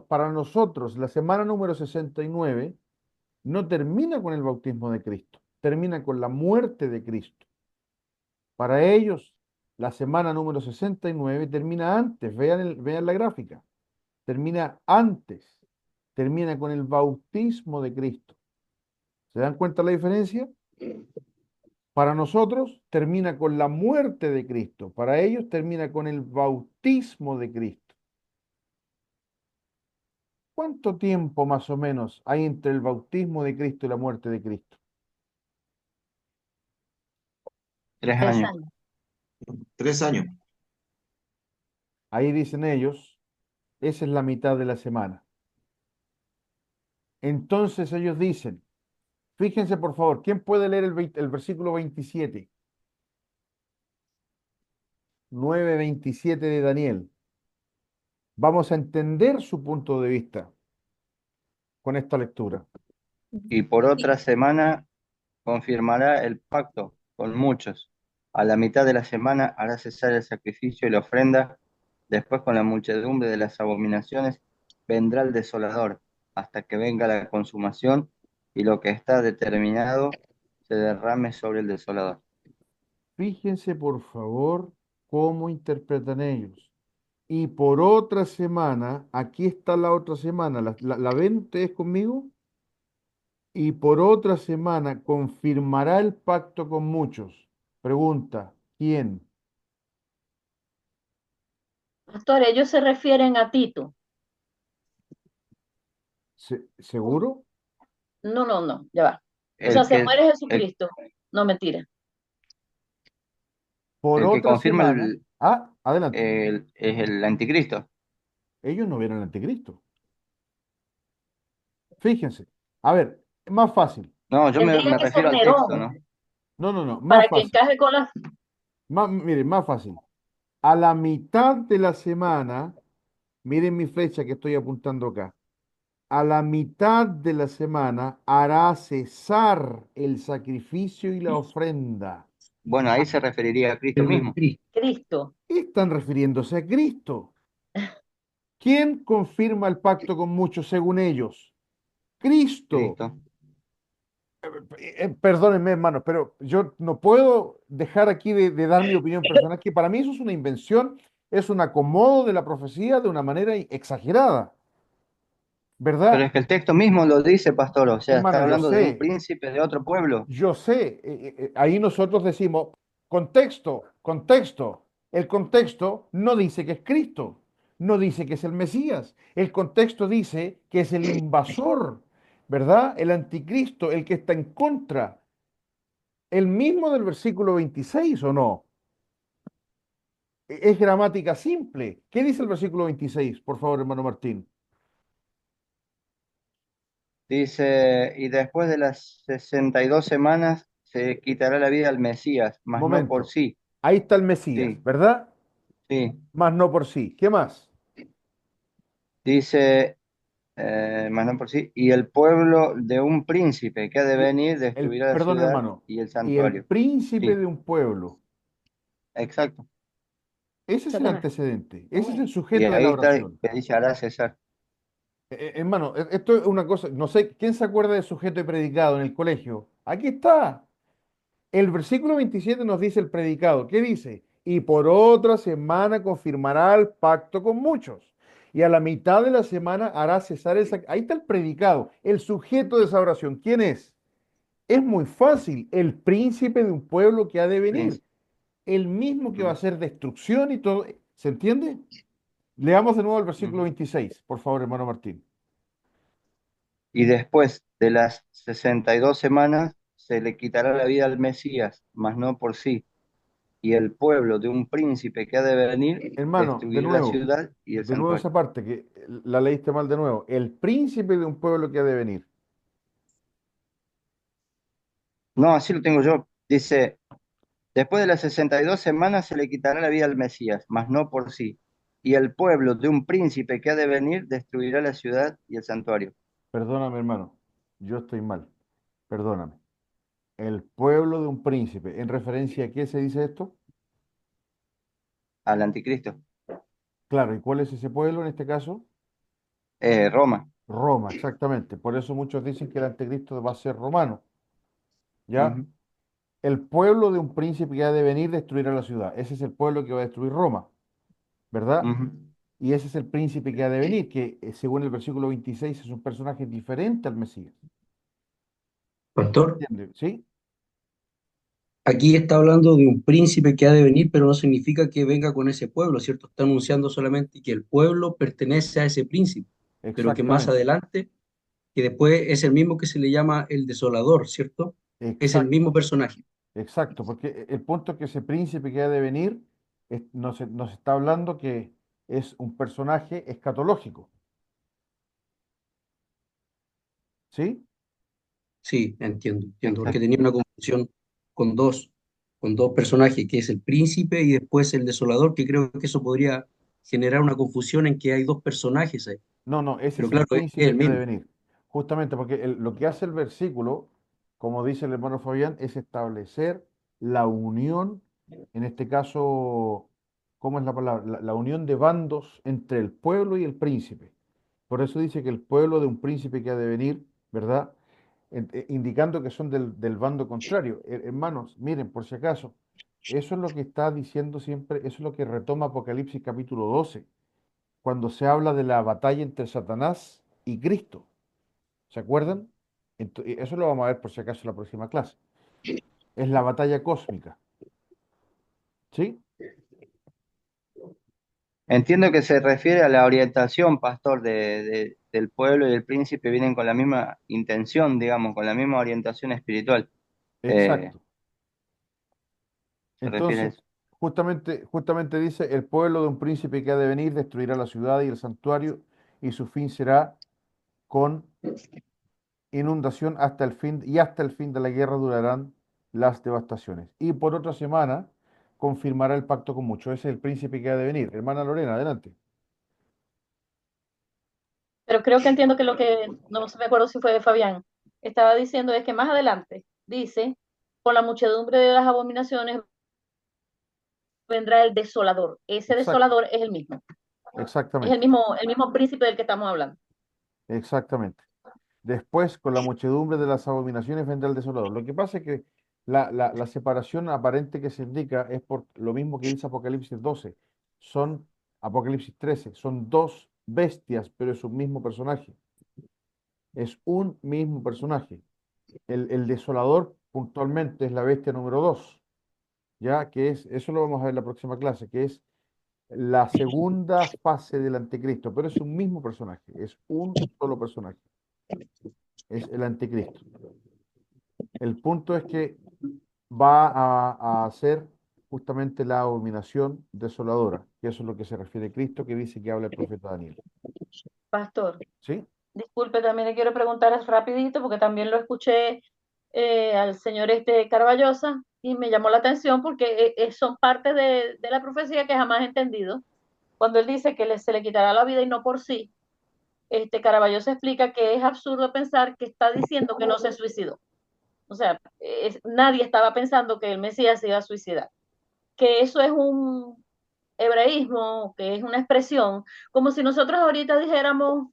Para nosotros, la semana número 69 no termina con el bautismo de Cristo, termina con la muerte de Cristo. Para ellos, la semana número 69 termina antes, vean la gráfica, termina antes, termina con el bautismo de Cristo. ¿Se dan cuenta la diferencia? Para nosotros termina con la muerte de Cristo, para ellos termina con el bautismo de Cristo. ¿Cuánto tiempo más o menos hay entre el bautismo de Cristo y la muerte de Cristo? 3 3 años. años. 3 años. Ahí dicen ellos, esa es la mitad de la semana. Entonces ellos dicen, fíjense por favor, ¿quién puede leer el versículo 27? 9:27 de Daniel. Vamos a entender su punto de vista con esta lectura. Y por Sí, otra semana confirmará el pacto con muchos. A la mitad de la semana hará cesar el sacrificio y la ofrenda. Después, con la muchedumbre de las abominaciones, vendrá el desolador, hasta que venga la consumación y lo que está determinado se derrame sobre el desolador. Fíjense por favor cómo interpretan ellos. Y por otra semana, aquí está la otra semana, ¿la ven ustedes conmigo? Y por otra semana confirmará el pacto con muchos. Pregunta, ¿quién? Pastor, ellos se refieren a Tito. ¿Seguro? No, no, no, ya va. O sea, El se que, muere el, Jesucristo. No, mentira. Por el que otra confirma semana. Ah, adelante. es el anticristo. Ellos no vieron al anticristo. Fíjense. A ver, más fácil. No, yo Tendría me que ser refiero al texto, Nerón ¿no? No, más para que fácil. encaje con las... Miren, más fácil. A la mitad de la semana, miren mi flecha que estoy apuntando acá. A la mitad de la semana hará cesar el sacrificio y la ofrenda. Bueno, ahí se referiría a Cristo mismo. Cristo. Están refiriéndose a Cristo. ¿Quién confirma el pacto con muchos según ellos? Cristo. Cristo. Perdónenme, hermanos, pero yo no puedo dejar aquí de dar mi opinión personal, que para mí eso es una invención, es un acomodo de la profecía de una manera exagerada, Pero ¿verdad? es que el texto mismo lo dice, pastor, o sea, está Hermano, hablando de un príncipe de otro pueblo. yo sé, ahí nosotros decimos, contexto, contexto. El contexto no dice que es Cristo, no dice que es el Mesías. El contexto dice que es el invasor, ¿verdad? El anticristo, el que está en contra. El mismo del versículo 26, ¿o no? Es gramática simple. ¿Qué dice el versículo 26? Por favor, hermano Martín. Dice, y después de las 62 semanas se quitará la vida al Mesías, mas no por Momento. sí. Ahí está el Mesías, Sí, ¿verdad? Sí, más no por sí. ¿Qué más? dice, más no por sí, y el pueblo de un príncipe que ha de Y venir destruirá la perdón, ciudad hermano, y el y el santuario. príncipe Sí, de un pueblo. exacto. Ese es el Satanás. antecedente, ese es el Y sujeto de ahí la está oración. que dice hará cesar. Hermano, esto es una cosa, no sé, ¿quién se acuerda de sujeto y predicado en el colegio? Aquí está. El versículo 27 nos dice el predicado. ¿Qué dice? Y por otra semana confirmará el pacto con muchos. Y a la mitad de la semana hará cesar el sacrificio. Ahí está el predicado, el sujeto de esa oración. ¿Quién es? Es muy fácil, el príncipe de un pueblo que ha de venir. Príncipe. El mismo que va a Ujú, hacer destrucción y todo. ¿Se entiende? Leamos de nuevo el versículo ujú. 26, por favor, hermano Martín. Y después de las 62 semanas se le quitará la vida al Mesías, mas no por sí. Y el pueblo de un príncipe que ha de venir Hermano, destruirá la ciudad y el de nuevo santuario. esa parte que la leíste mal de nuevo. El príncipe de un pueblo que ha de venir. No, así lo tengo yo. Dice, después de las 62 semanas se le quitará la vida al Mesías, mas no por sí. Y el pueblo de un príncipe que ha de venir destruirá la ciudad y el santuario. Perdóname, hermano, yo estoy mal. Perdóname. El pueblo de un príncipe. ¿En referencia a qué se dice esto? Al anticristo. Claro, ¿y cuál es ese pueblo en este caso? Roma. Roma, exactamente. Por eso muchos dicen que el anticristo va a ser romano. ¿Ya? Ujú, El pueblo de un príncipe que ha de venir destruirá la ciudad. Ese es el pueblo que va a destruir Roma, ¿verdad? ujú. Y ese es el príncipe que ha de venir, que según el versículo 26 es un personaje diferente al Mesías. ¿Se Pastor, entiende? ¿Sí? aquí está hablando de un príncipe que ha de venir, pero no significa que venga con ese pueblo, ¿cierto? Está anunciando solamente que el pueblo pertenece a ese príncipe, pero que más Exactamente. adelante, que después es el mismo que se le llama el desolador, ¿cierto? Es el mismo Exacto. personaje. Exacto, porque el punto es que ese príncipe que ha de venir nos está hablando que es un personaje escatológico, ¿sí? Sí, entiendo, porque Exacto. tenía una confusión con con dos personajes, que es el príncipe y después el desolador, que creo que eso podría generar una confusión en que hay dos personajes ahí. No, no, ese Pero es el claro, es príncipe el que ha de mismo. venir. Justamente porque lo que hace el versículo, como dice el hermano Fabián, es establecer la unión, en este caso, ¿cómo es la palabra? La unión de bandos entre el pueblo y el príncipe. Por eso dice que el pueblo de un príncipe que ha de venir, ¿verdad? Indicando que son del bando contrario. Hermanos, miren, por si acaso, eso es lo que está diciendo siempre, eso es lo que retoma Apocalipsis capítulo 12 cuando se habla de la batalla entre Satanás y Cristo. ¿Se acuerdan? Eso lo vamos a ver por si acaso en la próxima clase. Es la batalla cósmica. ¿Sí? Entiendo que se refiere a la orientación, pastor, del pueblo y el príncipe vienen con la misma intención, digamos, con la misma orientación espiritual. Eh, Exacto. Se refiere a Entonces, eso. justamente dice, el pueblo de un príncipe que ha de venir destruirá la ciudad y el santuario, y su fin será con inundación hasta el fin, y hasta el fin de la guerra durarán las devastaciones. Y por otra semana confirmará el pacto con muchos. Ese es el príncipe que ha de venir. Hermana Lorena, adelante. Pero creo que entiendo que lo que, no me acuerdo si fue de Fabián, estaba diciendo es que más adelante dice, con la muchedumbre de las abominaciones vendrá el desolador. Ese Exacto, desolador es exactamente, el mismo príncipe del que estamos hablando. exactamente. Después, con la muchedumbre de las abominaciones vendrá el desolador. Lo que pasa es que la separación aparente que se indica es por lo mismo que dice Apocalipsis 12. Son, Apocalipsis 13, son dos bestias, pero es un mismo personaje. Es un mismo personaje. El desolador puntualmente es la bestia número 2, ya que es, eso lo vamos a ver en la próxima clase, que es la segunda fase del anticristo, pero es un mismo personaje, es un solo personaje, es el anticristo. El punto es que va a hacer justamente la abominación desoladora, que eso es lo que se refiere a Cristo, que dice que habla el profeta Daniel. Pastor, ¿Sí? disculpe, también le quiero preguntar rapidito, porque también lo escuché al señor este Carballosa. y me llamó la atención porque son parte de la profecía que jamás he entendido. Cuando él dice que se le quitará la vida y no por sí, Caravaggio se explica que es absurdo pensar que está diciendo que no se suicidó. O sea, nadie estaba pensando que el Mesías se iba a suicidar. Que eso es un hebreísmo, que es una expresión, como si nosotros ahorita dijéramos,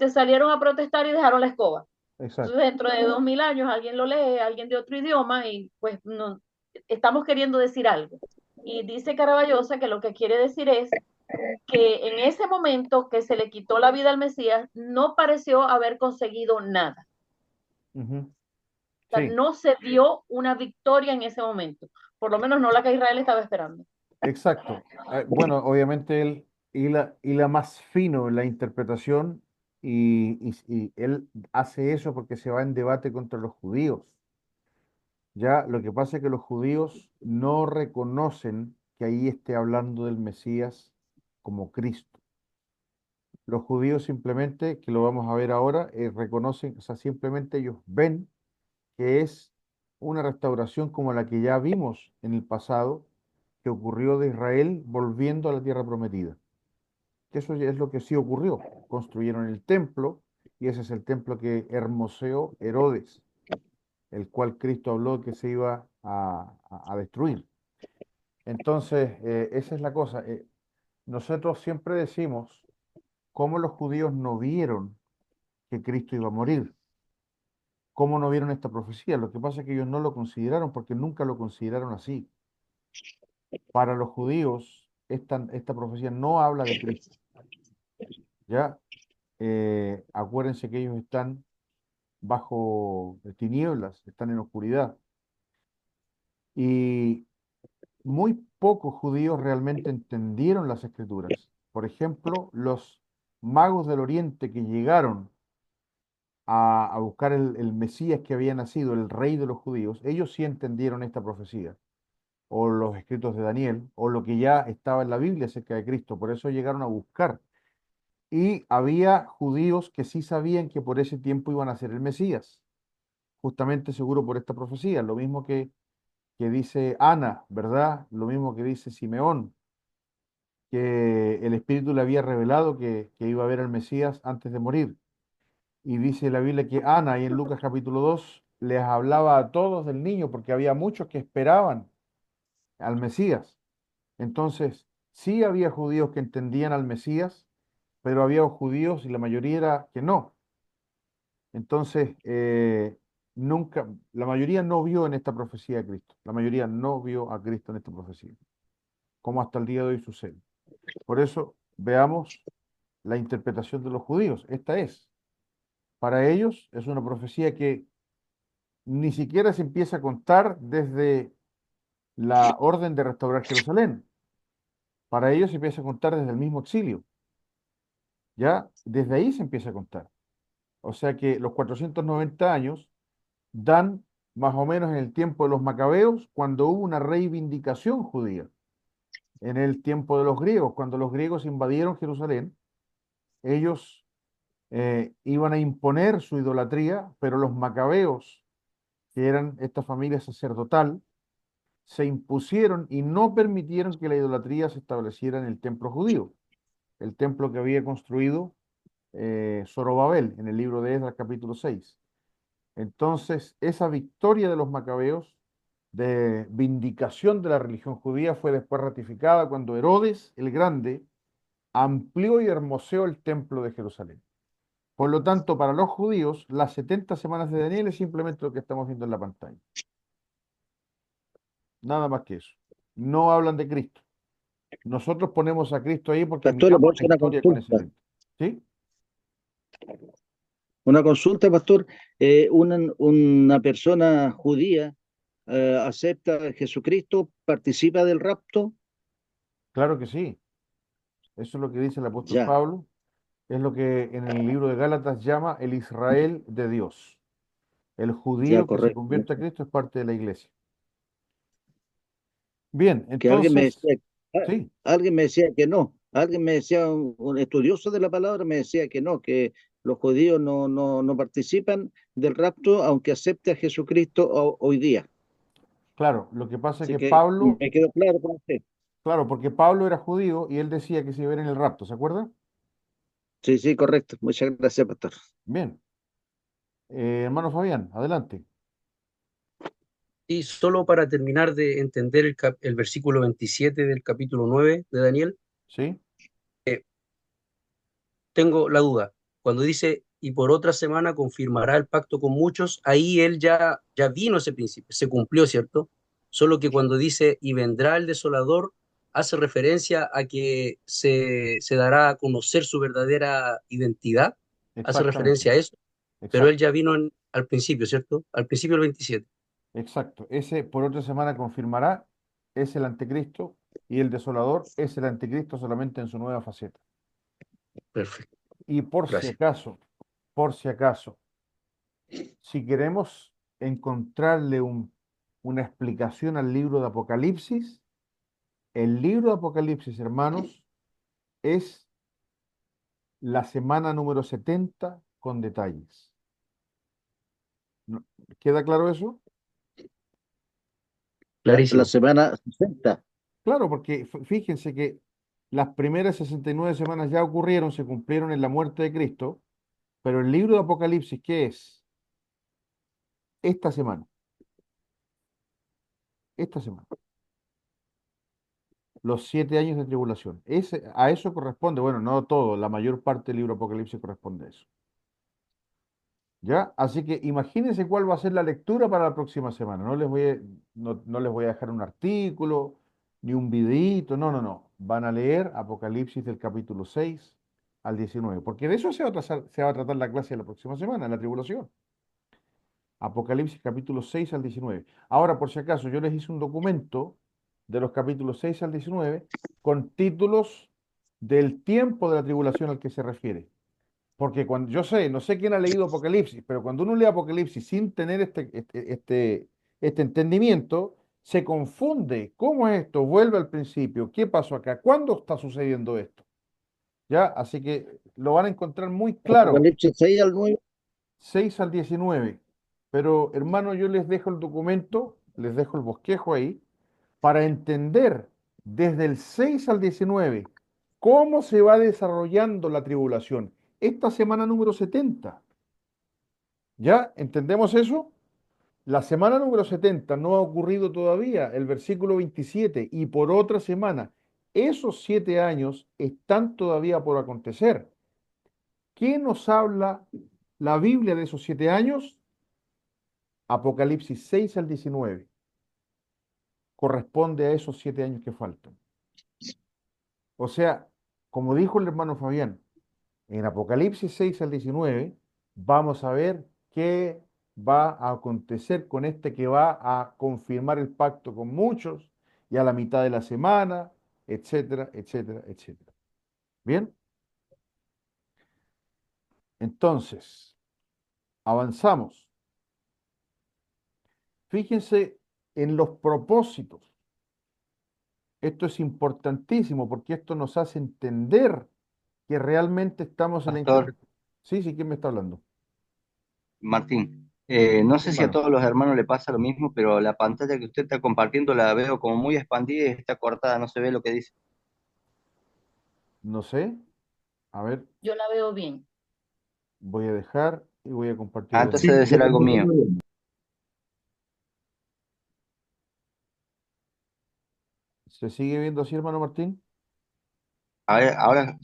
salieron a protestar y dejaron la escoba. Exacto. Entonces, dentro de 2000 años alguien lo lee, alguien de otro idioma, y pues no, estamos queriendo decir algo. Y dice Caraballosa que lo que quiere decir es que en ese momento que se le quitó la vida al Mesías, no pareció haber conseguido nada. Ujú. O sea, Sí, no se dio una victoria en ese momento, por lo menos no la que Israel estaba esperando. exacto. Bueno, obviamente él hila más fino en la interpretación y él hace eso porque se va en debate contra los judíos. Ya, lo que pasa es que los judíos no reconocen que ahí esté hablando del Mesías como Cristo. Los judíos simplemente, que lo vamos a ver ahora, reconocen, o sea, simplemente ellos ven que es una restauración como la que ya vimos en el pasado, que ocurrió de Israel volviendo a la tierra prometida. Que eso ya es lo que sí ocurrió. Construyeron el templo y ese es el templo que hermoseó Herodes, el cual Cristo habló que se iba a destruir. Entonces, esa es la cosa. Nosotros siempre decimos cómo los judíos no vieron que Cristo iba a morir, cómo no vieron esta profecía. Lo que pasa es que ellos no lo consideraron porque nunca lo consideraron así. Para los judíos, esta profecía no habla de Cristo. ¿Ya? Acuérdense que ellos están bajo tinieblas, están en oscuridad. Y muy pocos judíos realmente entendieron las escrituras. Por ejemplo, los magos del Oriente que llegaron a buscar el Mesías que había nacido, el rey de los judíos, ellos sí entendieron esta profecía, o los escritos de Daniel, o lo que ya estaba en la Biblia acerca de Cristo. Por eso llegaron a buscar. Y había judíos que sí sabían que por ese tiempo iban a ser el Mesías, justamente seguro por esta profecía, lo mismo que dice Ana, ¿verdad? Lo mismo que dice Simeón, que el Espíritu le había revelado que iba a ver al Mesías antes de morir. Y dice la Biblia que Ana, y en Lucas capítulo 2 les hablaba a todos del niño, porque había muchos que esperaban al Mesías. Entonces, sí había judíos que entendían al Mesías, pero había judíos, y la mayoría era que no. Entonces, nunca, la mayoría no vio en esta profecía a Cristo. La mayoría no vio a Cristo en esta profecía, como hasta el día de hoy sucede. Por eso, veamos la interpretación de los judíos. Esta es, para ellos, es una profecía que ni siquiera se empieza a contar desde la orden de restaurar Jerusalén. Para ellos se empieza a contar desde el mismo exilio. Ya, desde ahí se empieza a contar. O sea que los 490 años dan más o menos en el tiempo de los macabeos, cuando hubo una reivindicación judía. En el tiempo de los griegos, cuando los griegos invadieron Jerusalén, ellos iban a imponer su idolatría, pero los macabeos, que eran esta familia sacerdotal, se impusieron y no permitieron que la idolatría se estableciera en el templo judío, el templo que había construido Zorobabel en el libro de Esdras capítulo 6. Entonces, esa victoria de los macabeos de vindicación de la religión judía fue después ratificada cuando Herodes el Grande amplió y hermoseó el templo de Jerusalén. Por lo tanto, para los judíos, las 70 semanas de Daniel es simplemente lo que estamos viendo en la pantalla. Nada más que eso. No hablan de Cristo. Nosotros ponemos a Cristo ahí porque Pastor, ¿le puedo miramos la hacer una historia con ese consulta? lente. ¿Sí? Una consulta, pastor. Una persona judía acepta a Jesucristo, participa del rapto. Claro que sí. Eso es lo que dice el apóstol Ya, Pablo. Es lo que en el libro de Gálatas llama el Israel de Dios. El ya, judío que se correcto. convierte a Cristo es parte de la iglesia. Bien, Que entonces, sí, alguien me decía que no. Alguien me decía, un estudioso de la palabra me decía que no, que los judíos no participan del rapto, aunque acepte a Jesucristo hoy día. Claro, lo que pasa es Así que que Pablo, me quedó claro con usted. claro, porque Pablo era judío y él decía que se iba a ver en el rapto, ¿se acuerda? Sí, sí, correcto. Muchas gracias, pastor. Bien. Hermano Fabián, adelante. Y solo para terminar de entender el versículo 27 del capítulo 9 de Daniel, ¿Sí? tengo la duda. Cuando dice, y por otra semana confirmará el pacto con muchos, ahí él ya vino ese principio, se cumplió, ¿cierto? Solo que cuando dice, y vendrá el desolador, hace referencia a que se dará a conocer su verdadera identidad, hace Exactamente. referencia a eso, pero él Exacto. ya vino al principio, ¿cierto? Al principio del 27. Exacto. Ese por otra semana confirmará, es el anticristo y el desolador es el anticristo solamente en su nueva faceta. Perfecto, Y gracias. por si acaso, si queremos encontrarle una explicación al libro de Apocalipsis, el libro de Apocalipsis, hermanos, es la semana número 70 con detalles. ¿No- ¿Queda claro eso? La Clarísimo. semana 60. Claro, porque fíjense que las primeras 69 semanas ya ocurrieron, se cumplieron en la muerte de Cristo, pero el libro de Apocalipsis, ¿qué es? Esta semana, esta semana, los 7 años de tribulación. A eso corresponde, bueno, no todo, la mayor parte del libro de Apocalipsis corresponde a eso. ¿Ya? Así que imagínense cuál va a ser la lectura para la próxima semana. No les voy a dejar un artículo, ni un videíto, no, no, no. Van a leer Apocalipsis del capítulo 6 al 19, porque de eso se va a tratar la clase de la próxima semana, la tribulación. Apocalipsis capítulo 6 al 19. Ahora, por si acaso, yo les hice un documento de los capítulos 6 al 19 con títulos del tiempo de la tribulación al que se refiere. Porque cuando yo sé, no sé quién ha leído Apocalipsis, pero cuando uno lee Apocalipsis sin tener este entendimiento, se confunde. ¿Cómo es esto? Vuelve al principio. ¿Qué pasó acá? ¿Cuándo está sucediendo esto? ¿Ya? Así que lo van a encontrar muy claro, Apocalipsis 6 al 9. 6 al 19. Pero hermano, yo les dejo el documento, les dejo el bosquejo ahí, para entender desde el 6 al 19 cómo se va desarrollando la tribulación. Esta semana número 70. ¿Ya? ¿Entendemos eso? La semana número 70 no ha ocurrido todavía, el versículo 27, y por otra semana, esos 7 años están todavía por acontecer. ¿Qué nos habla la Biblia de esos 7 años? Apocalipsis 6 al 19. Corresponde a esos 7 años que faltan. O sea, como dijo el hermano Fabián, en Apocalipsis 6 al 19 vamos a ver qué va a acontecer con este que va a confirmar el pacto con muchos y a la mitad de la semana, etcétera, etcétera, etcétera. Bien, entonces, avanzamos. Fíjense en los propósitos. Esto es importantísimo porque esto nos hace entender que realmente estamos en la Pastor interpretación. Sí, sí, ¿quién me está hablando? Martín, no Sí, sé si a hermano. todos los hermanos le pasa lo mismo, pero la pantalla que usted está compartiendo la veo como muy expandida y está cortada, no se ve lo que dice. No sé. A ver, Yo la veo bien. voy a dejar y voy a compartir Ah, de entonces nuevo. Sí, debe yo ser algo tampoco mío. lo veo. ¿Se sigue viendo así, hermano Martín? A ver,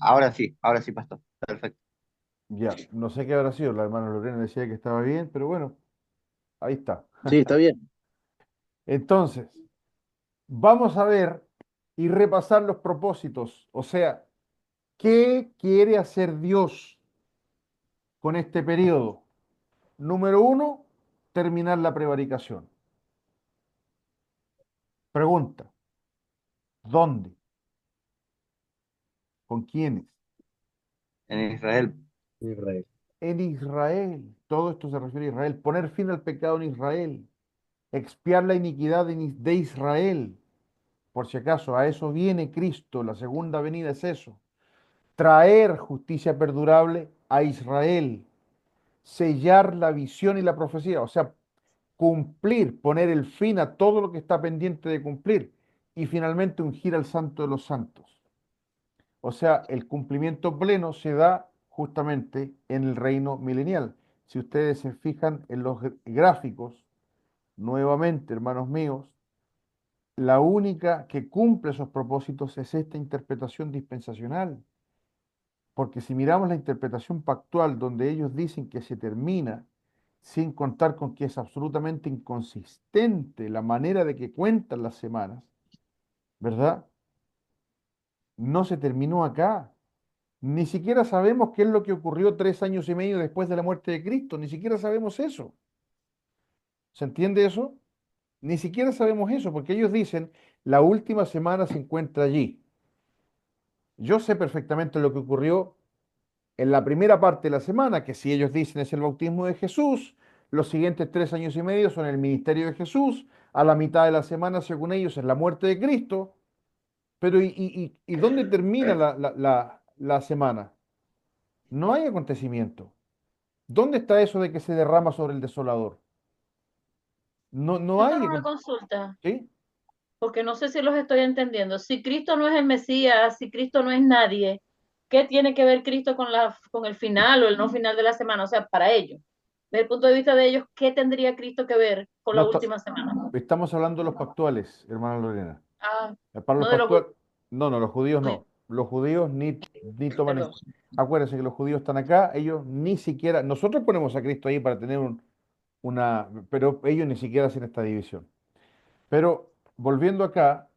ahora sí, pastor. Perfecto. Ya, no sé qué habrá sido. La hermana Lorena decía que estaba bien, pero bueno, ahí está. Sí, está bien. Entonces, vamos a ver y repasar los propósitos. O sea, ¿qué quiere hacer Dios con este periodo? Número uno, terminar la prevaricación. Pregunta, ¿dónde? ¿Con quiénes? En Israel. Israel. En Israel. Todo esto se refiere a Israel. Poner fin al pecado en Israel. Expiar la iniquidad de Israel. Por si acaso, a eso viene Cristo. La segunda venida es eso. Traer justicia perdurable a Israel. Sellar la visión y la profecía. O sea, cumplir, poner el fin a todo lo que está pendiente de cumplir y finalmente ungir al Santo de los Santos. O sea, el cumplimiento pleno se da justamente en el reino milenial. Si ustedes se fijan en los gráficos, nuevamente, hermanos míos, la única que cumple esos propósitos es esta interpretación dispensacional. Porque si miramos la interpretación pactual, donde ellos dicen que se termina, sin contar con que es absolutamente inconsistente la manera de que cuentan las semanas, ¿verdad? No se terminó acá. Ni siquiera sabemos qué es lo que ocurrió 3 años y medio después de la muerte de Cristo. Ni siquiera sabemos eso. ¿Se entiende eso? Ni siquiera sabemos eso, porque ellos dicen, la última semana se encuentra allí. Yo sé perfectamente lo que ocurrió en la primera parte de la semana, que si ellos dicen es el bautismo de Jesús, los siguientes 3 años y medio son el ministerio de Jesús, a la mitad de la semana, según ellos, es la muerte de Cristo, pero ¿y dónde termina la semana? No hay acontecimiento. ¿Dónde está eso de que se derrama sobre el desolador? No, no Tengo hay. una consulta, ¿Sí? porque no sé si los estoy entendiendo. Si Cristo no es el Mesías, si Cristo no es nadie, ¿qué tiene que ver Cristo con el final o el no final de la semana? O sea, para ellos, desde el punto de vista de ellos, ¿qué tendría Cristo que ver con No, la última semana? estamos hablando de los pactuales, hermana Lorena. Ah, Para los no de los pactuales, no, los judíos judíos, no. Los judíos ni toman perdón. esto. Acuérdense que los judíos están acá, ellos ni siquiera, nosotros ponemos a Cristo ahí para tener pero ellos ni siquiera hacen esta división. Pero volviendo acá,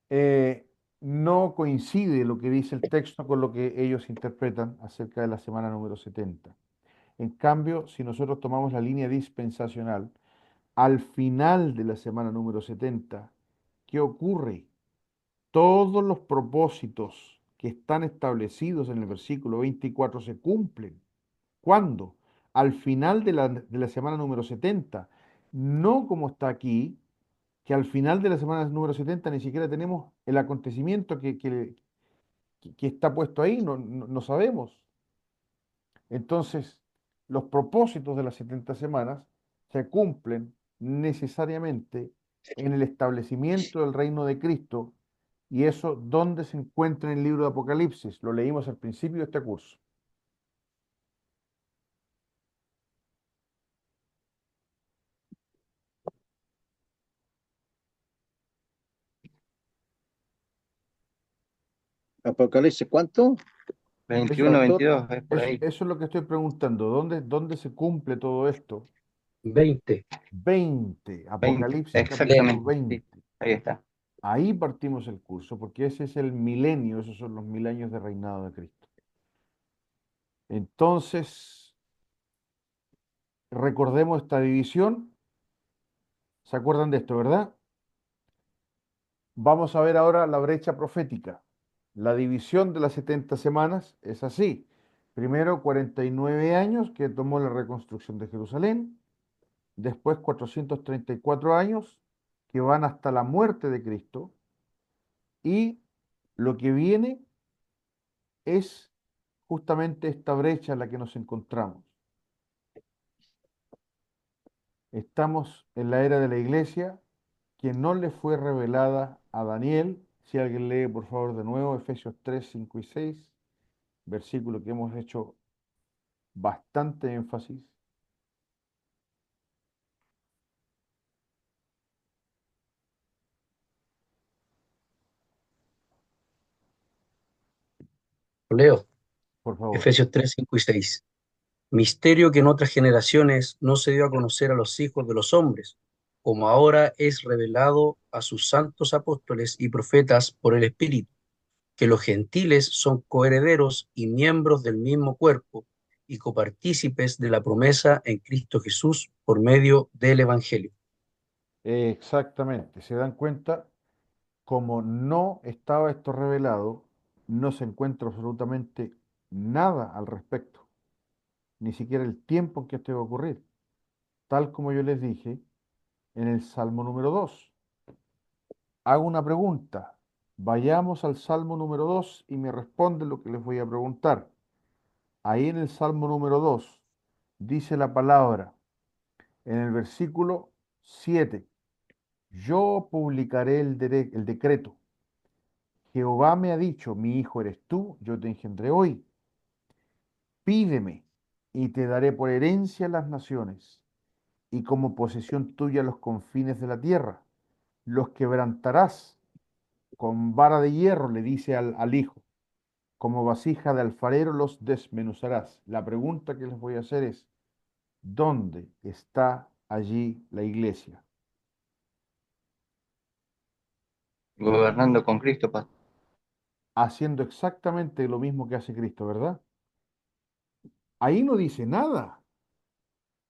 eh, no coincide lo que dice el texto con lo que ellos interpretan acerca de la semana número 70. En cambio, si nosotros tomamos la línea dispensacional, al final de la semana número 70, ¿qué ocurre? Todos los propósitos que están establecidos en el versículo 24 se cumplen. ¿Cuándo? Al final de la semana número 70. No como está aquí, que al final de la semana número 70 ni siquiera tenemos el acontecimiento que está puesto ahí, no sabemos. Entonces, los propósitos de las 70 semanas se cumplen necesariamente en el establecimiento del reino de Cristo. ¿Y eso dónde se encuentra en el libro de Apocalipsis? Lo leímos al principio de este curso. Apocalipsis, ¿cuánto? 21, Pastor. 22, es por ahí. Eso es lo que estoy preguntando. ¿Dónde se cumple todo esto? 20. 20, 20, Apocalipsis capítulo exactamente. Sí, 20. ahí está. Ahí partimos el curso, porque ese es el milenio, esos son los 1000 años de reinado de Cristo. Entonces, recordemos esta división. ¿Se acuerdan de esto, verdad? Vamos a ver ahora la brecha profética. La división de las 70 semanas es así. Primero 49 años que tomó la reconstrucción de Jerusalén, después 434 años que van hasta la muerte de Cristo y lo que viene es justamente esta brecha en la que nos encontramos. Estamos en la era de la iglesia que no le fue revelada a Daniel. Si alguien lee, por favor, de nuevo Efesios 3, 5 y 6, versículo que hemos hecho bastante énfasis. Leo, Por favor. Efesios 3, 5 y 6. Misterio que en otras generaciones no se dio a conocer a los hijos de los hombres, como ahora es revelado a sus santos apóstoles y profetas por el Espíritu, que los gentiles son coherederos y miembros del mismo cuerpo y copartícipes de la promesa en Cristo Jesús por medio del Evangelio. Exactamente. ¿Se dan cuenta? Como no estaba esto revelado, no se encuentra absolutamente nada al respecto, ni siquiera el tiempo en que esto iba a ocurrir, tal como yo les dije en el Salmo número 2. Hago una pregunta. Vayamos al Salmo número 2 y me responden lo que les voy a preguntar. Ahí en el Salmo número 2 dice la palabra, En el versículo 7, yo publicaré el decreto. Jehová me ha dicho, mi hijo eres tú, yo te engendré hoy. Pídeme y te daré por herencia las naciones y como posesión tuya los confines de la tierra. Los quebrantarás con vara de hierro, le dice al hijo. Como vasija de alfarero los desmenuzarás. La pregunta que les voy a hacer es, ¿dónde está allí la iglesia? Gobernando con Cristo, pastor. Haciendo exactamente lo mismo que hace Cristo, ¿verdad? Ahí no dice nada.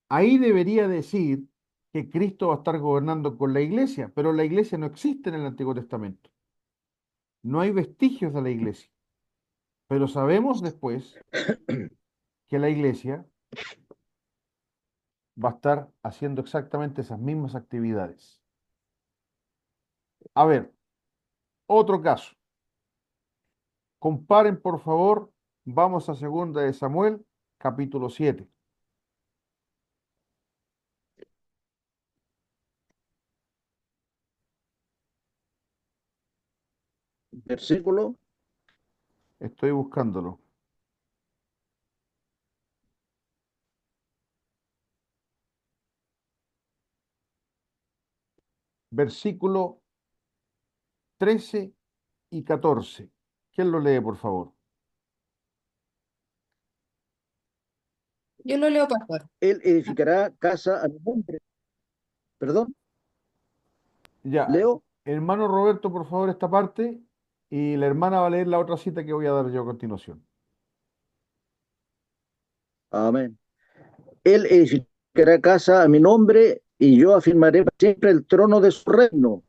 Ahí debería decir que Cristo va a estar gobernando con la iglesia, pero la iglesia no existe en el Antiguo Testamento. No hay vestigios de la iglesia. Pero sabemos después que la iglesia va a estar haciendo exactamente esas mismas actividades. A ver, otro caso. Comparen, por favor, vamos a segunda de Samuel, capítulo 7. Versículo. Estoy buscándolo. Versículo 13 y 14. ¿Quién lo lee, por favor? Yo lo leo, pastor. Él edificará casa a mi nombre. Perdón, Ya, leo. hermano Roberto, por favor, esta parte, y la hermana va a leer la otra cita que voy a dar yo a continuación. Amén. Él edificará casa a mi nombre y yo afirmaré para siempre el trono de su reino.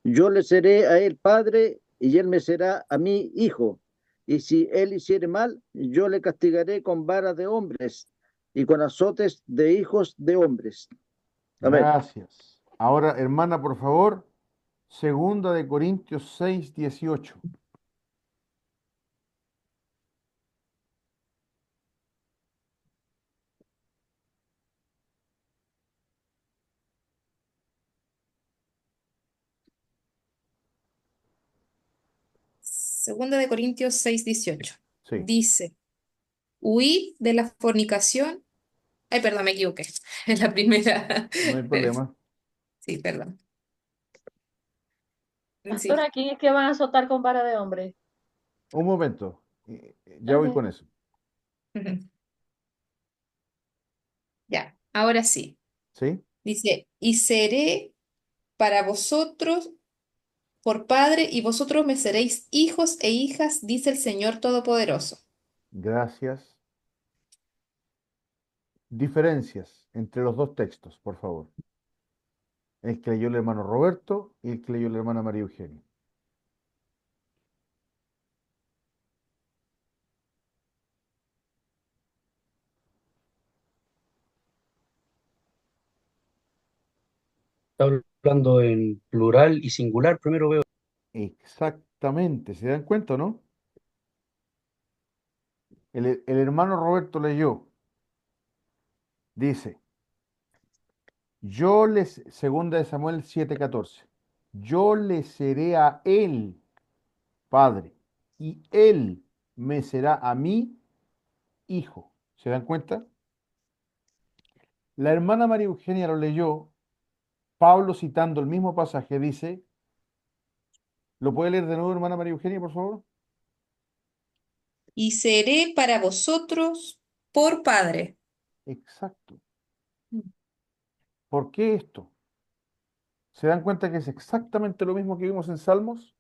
Yo le seré a él padre y él me será a mí hijo. Y si él hiciere mal, yo le castigaré con vara de hombres y con azotes de hijos de hombres. Amén. Gracias. Ahora, hermana, por favor, segunda de Corintios 6, 18. Segunda de Corintios 6:18. Sí, Dice, huid de la fornicación. Ay, perdón, me equivoqué. Es la primera. no hay problema. Sí, perdón. Pastor, Sí. ¿a quién es que van a azotar con vara de hombre? Un momento, ya voy Ok. con eso. Ujú. Ya, ahora sí. ¿Sí? Dice, y seré para vosotros por padre, y vosotros me seréis hijos e hijas, dice el Señor Todopoderoso. Gracias. Diferencias entre los dos textos, por favor. El que leyó el hermano Roberto y el que leyó la hermana María Eugenia. Está hablando en plural y singular, primero veo. Exactamente, ¿se dan cuenta o no? El hermano Roberto leyó, dice, segunda de Samuel 7:14, yo le seré a él padre y él me será a mí hijo. ¿Se dan cuenta? La hermana María Eugenia lo leyó, Pablo citando el mismo pasaje dice, ¿lo puede leer de nuevo, hermana María Eugenia, por favor? Y seré para vosotros por padre. Exacto. ¿Por qué esto? ¿Se dan cuenta que es exactamente lo mismo que vimos en Salmos?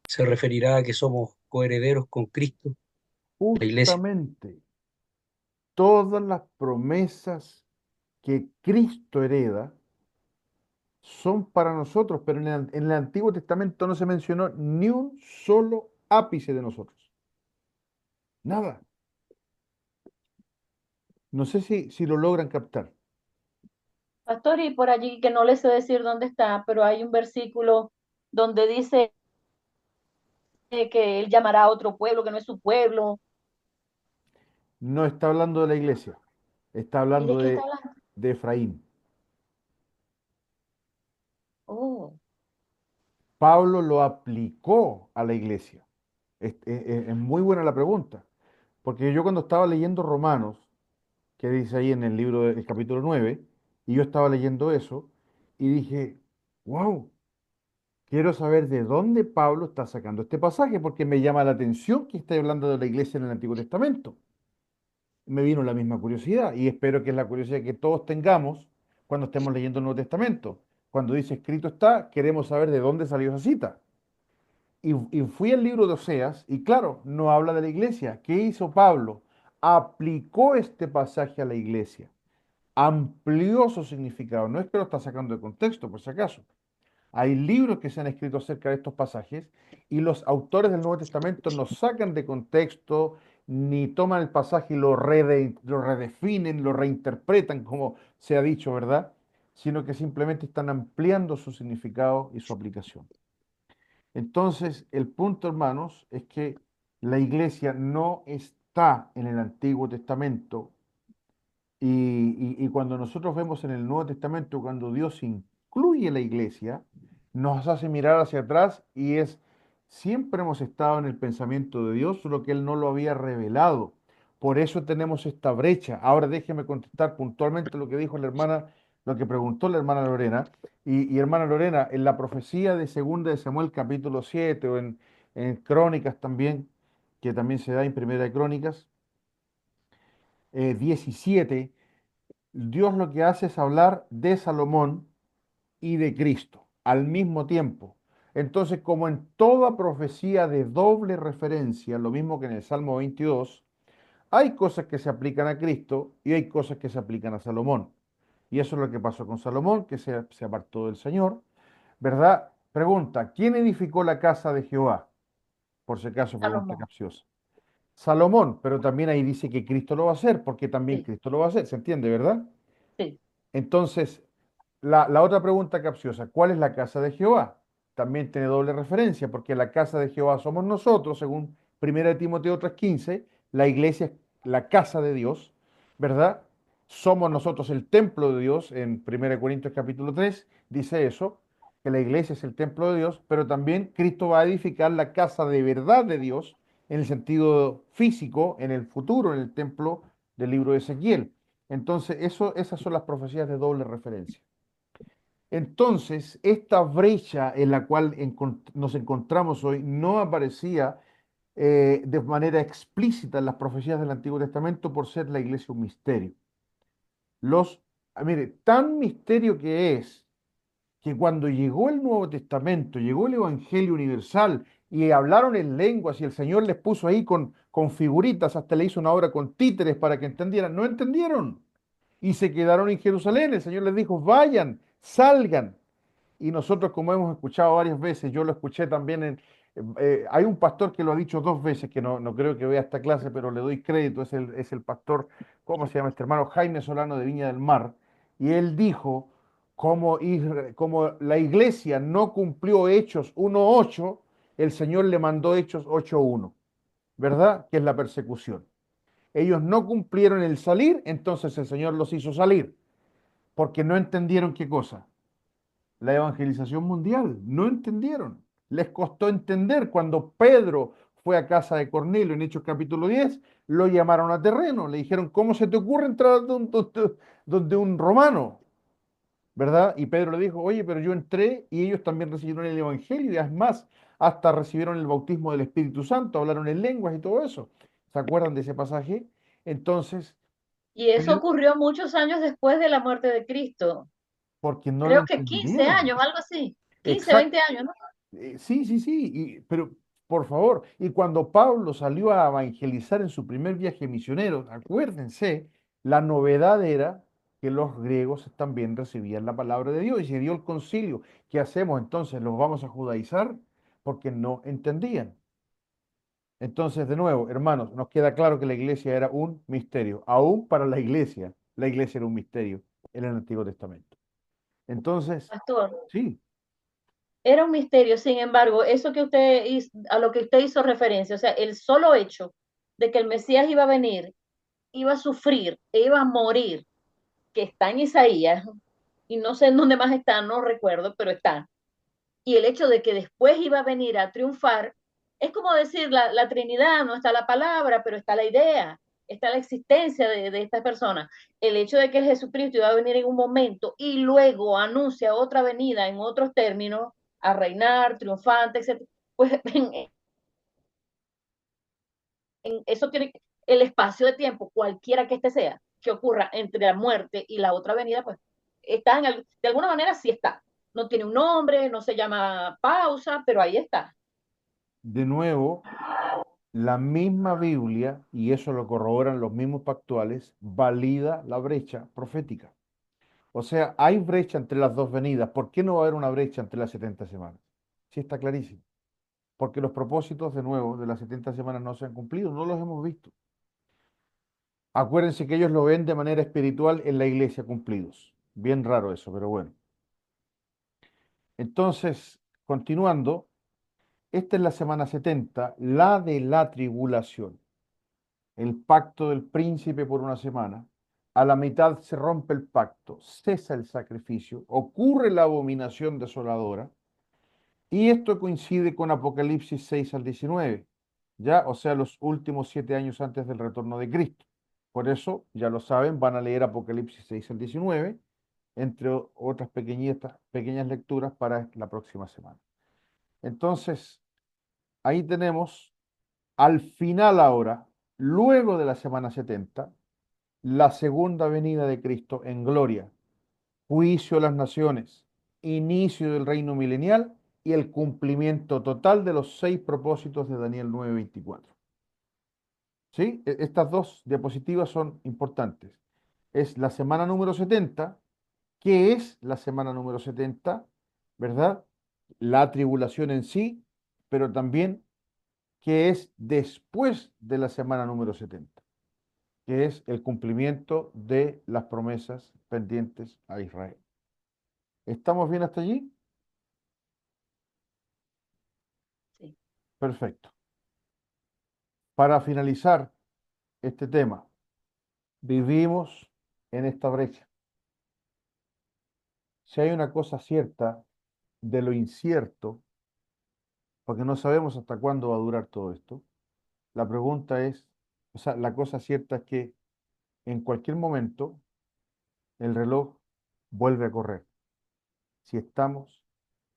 Se referirá a que somos coherederos con Cristo, la iglesia. Justamente todas las promesas que Cristo hereda son para nosotros, pero en el Antiguo Testamento no se mencionó ni un solo ápice de nosotros. Nada. No sé si lo logran captar. Pastor, y por allí que no le sé decir dónde está, pero hay un versículo donde dice que él llamará a otro pueblo que no es su pueblo. No está hablando de la iglesia, está ¿Y de hablando qué está hablando? de Efraín. Oh, Pablo lo aplicó a la iglesia. Es muy buena la pregunta, porque yo cuando estaba leyendo Romanos, que dice ahí en el libro del capítulo 9 y yo estaba leyendo eso, y dije, wow, quiero saber de dónde Pablo está sacando este pasaje, porque me llama la atención que esté hablando de la iglesia en el Antiguo Testamento. Me vino la misma curiosidad, y espero que es la curiosidad que todos tengamos cuando estemos leyendo el Nuevo Testamento. Cuando dice escrito está, queremos saber de dónde salió esa cita. Y fui al libro de Oseas y claro, no habla de la iglesia. ¿Qué hizo Pablo? Aplicó este pasaje a la iglesia, amplió su significado. No es que lo está sacando de contexto, por si acaso. Hay libros que se han escrito acerca de estos pasajes y los autores del Nuevo Testamento no sacan de contexto ni toman el pasaje y lo redefinen, lo reinterpretan, como se ha dicho, ¿verdad? Sino que simplemente están ampliando su significado y su aplicación. Entonces, el punto, hermanos, es que la iglesia no está en el Antiguo Testamento y cuando nosotros vemos en el Nuevo Testamento, cuando Dios incluye la iglesia, nos hace mirar hacia atrás y siempre hemos estado en el pensamiento de Dios, solo que Él no lo había revelado. Por eso tenemos esta brecha. Ahora déjeme contestar puntualmente lo que dijo la hermana, lo que preguntó la hermana Lorena. Y hermana Lorena, en la profecía de Segunda de Samuel capítulo 7 o en Crónicas también, que también se da en Primera de Crónicas, 17, Dios lo que hace es hablar de Salomón y de Cristo al mismo tiempo. Entonces, como en toda profecía de doble referencia, lo mismo que en el Salmo 22, hay cosas que se aplican a Cristo y hay cosas que se aplican a Salomón. Y eso es lo que pasó con Salomón, que se apartó del Señor, ¿verdad? Pregunta, ¿quién edificó la casa de Jehová? Por si acaso, pregunta Salomón. capciosa. Salomón, pero también ahí dice que Cristo lo va a hacer, porque también Sí, Cristo lo va a hacer, ¿se entiende, verdad? sí. Entonces, la otra pregunta capciosa, ¿cuál es la casa de Jehová? También tiene doble referencia, porque la casa de Jehová somos nosotros, según 1 Timoteo 3:15, la iglesia es la casa de Dios, ¿verdad? Somos nosotros el templo de Dios, en 1 Corintios capítulo 3 dice eso, que la iglesia es el templo de Dios, pero también Cristo va a edificar la casa de verdad de Dios, en el sentido físico, en el futuro, en el templo del libro de Ezequiel. Entonces, esas son las profecías de doble referencia. Entonces, esta brecha en la cual nos encontramos hoy no aparecía de manera explícita en las profecías del Antiguo Testamento por ser la iglesia un misterio. Mire, tan misterio que es que cuando llegó el Nuevo Testamento, llegó el Evangelio universal y hablaron en lenguas y el Señor les puso ahí con figuritas, hasta le hizo una obra con títeres para que entendieran, no entendieron y se quedaron en Jerusalén. El Señor les dijo, vayan, salgan. Y nosotros, como hemos escuchado varias veces, yo lo escuché también hay un pastor que lo ha dicho dos veces, que no creo que vea esta clase, pero le doy crédito, es el pastor, ¿cómo se llama este hermano? Jaime Solano de Viña del Mar. Y él dijo, como la iglesia no cumplió Hechos 1:8, el Señor le mandó Hechos 8:1, ¿verdad? Que es la persecución. Ellos no cumplieron el salir, entonces el Señor los hizo salir, porque no entendieron qué cosa, la evangelización mundial, no entendieron. Les costó entender cuando Pedro fue a casa de Cornelio en Hechos capítulo 10, lo llamaron a terreno, le dijeron, ¿cómo se te ocurre entrar donde un romano? ¿Verdad? Y Pedro le dijo, oye, pero yo entré y ellos también recibieron el evangelio y es más, hasta recibieron el bautismo del Espíritu Santo, hablaron en lenguas y todo eso. ¿Se acuerdan de ese pasaje? Entonces, Y eso Pedro, ocurrió muchos años después de la muerte de Cristo. porque no lo Creo que 15 entendieron. años, algo así. 15, Exacto. 20 años, ¿no? Sí, sí, sí, pero por favor, y cuando Pablo salió a evangelizar en su primer viaje misionero, acuérdense, la novedad era que los griegos también recibían la palabra de Dios y se dio el concilio. ¿Qué hacemos entonces? ¿Los vamos a judaizar? Porque no entendían. Entonces, de nuevo, hermanos, nos queda claro que la iglesia era un misterio. Aún para la iglesia era un misterio en el Antiguo Testamento. Entonces, Pastor, sí, era un misterio, sin embargo, eso que usted a lo que usted hizo referencia, o sea, el solo hecho de que el Mesías iba a venir, iba a sufrir, e iba a morir, que está en Isaías, y no sé en dónde más está, no recuerdo, pero está. Y el hecho de que después iba a venir a triunfar, es como decir, la Trinidad, no está la palabra, pero está la idea, está la existencia de esta persona. El hecho de que Jesucristo iba a venir en un momento y luego anuncia otra venida en otros términos, a reinar, triunfante, etc. Pues eso tiene el espacio de tiempo, cualquiera que este sea, que ocurra entre la muerte y la otra venida, pues está de alguna manera sí está. No tiene un nombre, no se llama pausa, pero ahí está. de nuevo, la misma Biblia, y eso lo corroboran los mismos pactuales, valida la brecha profética. O sea, hay brecha entre las dos venidas. ¿Por qué no va a haber una brecha entre las 70 semanas? Sí, está clarísimo. Porque los propósitos, de nuevo, de las 70 semanas no se han cumplido, no los hemos visto. Acuérdense que ellos lo ven de manera espiritual en la iglesia cumplidos. Bien raro eso, pero bueno. Entonces, continuando, esta es la semana 70, la de la tribulación, el pacto del príncipe por una semana. A la mitad se rompe el pacto, cesa el sacrificio, ocurre la abominación desoladora, y esto coincide con Apocalipsis 6 al 19, ya, o sea, los últimos 7 años antes del retorno de Cristo. Por eso, ya lo saben, van a leer Apocalipsis 6 al 19, entre otras pequeñas lecturas para la próxima semana. Entonces, ahí tenemos al final ahora, luego de la semana 70, la segunda venida de Cristo en gloria, juicio de las naciones, inicio del reino milenial y el cumplimiento total de los 6 propósitos de Daniel 9:24. ¿Sí? Estas dos diapositivas son importantes. Es la semana número 70. ¿Qué es la semana número 70? ¿Verdad? La tribulación en sí, pero también qué es después de la semana número 70, que es el cumplimiento de las promesas pendientes a Israel. ¿Estamos bien hasta allí? Sí. Perfecto. Para finalizar este tema, vivimos en esta brecha. Si hay una cosa cierta de lo incierto, porque no sabemos hasta cuándo va a durar todo esto, la pregunta es, o sea, la cosa cierta es que en cualquier momento el reloj vuelve a correr. Si estamos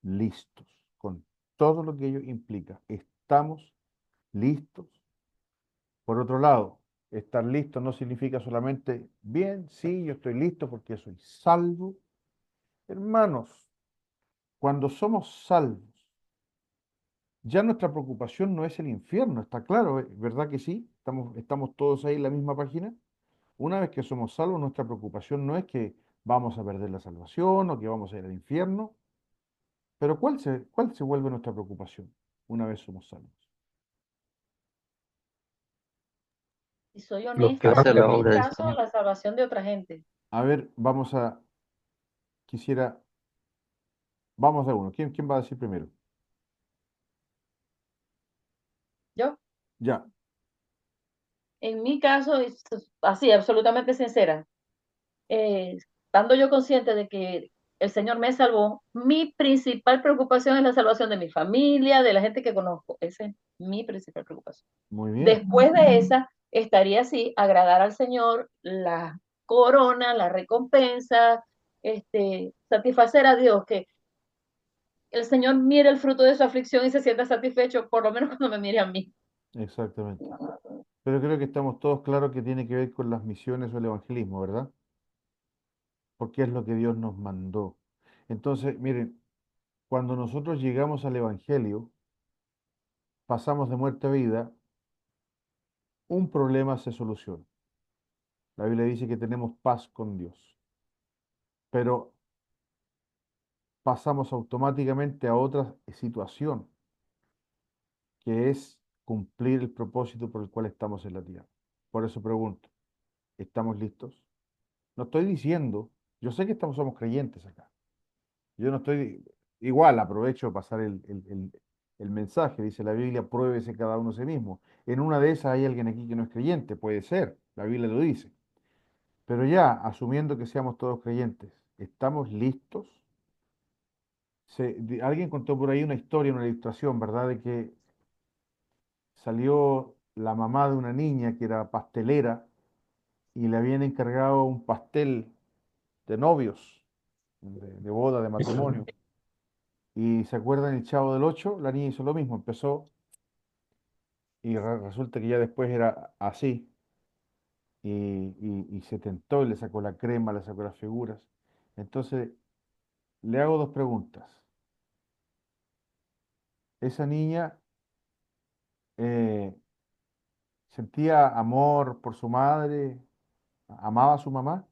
listos con todo lo que ello implica, estamos listos. Por otro lado, estar listo no significa solamente, bien, sí, yo estoy listo porque soy salvo. Hermanos, cuando somos salvos, ya nuestra preocupación no es el infierno, está claro, ¿verdad que sí? Estamos todos ahí en la misma página. Una vez que somos salvos, nuestra preocupación no es que vamos a perder la salvación o que vamos a ir al infierno, pero ¿cuál se vuelve nuestra preocupación una vez somos salvos? Si soy Los que honesta, van Hacer en la mi obra del caso, Señor. la salvación de otra gente. A ver, vamos a uno. ¿Quién va a decir primero? Yo, Ya, en mi caso, es así, absolutamente sincera, estando yo consciente de que el Señor me salvó, mi principal preocupación es la salvación de mi familia, de la gente que conozco. Esa es mi principal preocupación. muy bien. Después de esa, estaría así, agradar al Señor, la corona, la recompensa, satisfacer a Dios, que el Señor mire el fruto de su aflicción y se sienta satisfecho, por lo menos cuando me mire a mí. Exactamente. Pero creo que estamos todos claros que tiene que ver con las misiones o el evangelismo, ¿verdad? Porque es lo que Dios nos mandó. Entonces, miren, cuando nosotros llegamos al evangelio, pasamos de muerte a vida, un problema se soluciona. La Biblia dice que tenemos paz con Dios, pero pasamos automáticamente a otra situación, que es cumplir el propósito por el cual estamos en la tierra. Por eso pregunto, ¿estamos listos? No estoy diciendo, yo sé que somos creyentes acá, Yo no estoy, igual aprovecho de pasar el mensaje, dice la Biblia, pruébese cada uno a sí mismo. En una de esas hay alguien aquí que no es creyente, puede ser, la Biblia lo dice. Pero ya, asumiendo que seamos todos creyentes, ¿estamos listos? Alguien contó por ahí una historia, una ilustración, ¿verdad? De que salió la mamá de una niña que era pastelera y le habían encargado un pastel de novios, de boda, de matrimonio. Y se acuerdan el Chavo del Ocho, la niña hizo lo mismo, empezó y resulta que ya después era así y se tentó y le sacó la crema, le sacó las figuras. Entonces, le hago dos preguntas. Esa niña eh, sentía amor por su madre, amaba a su mamá,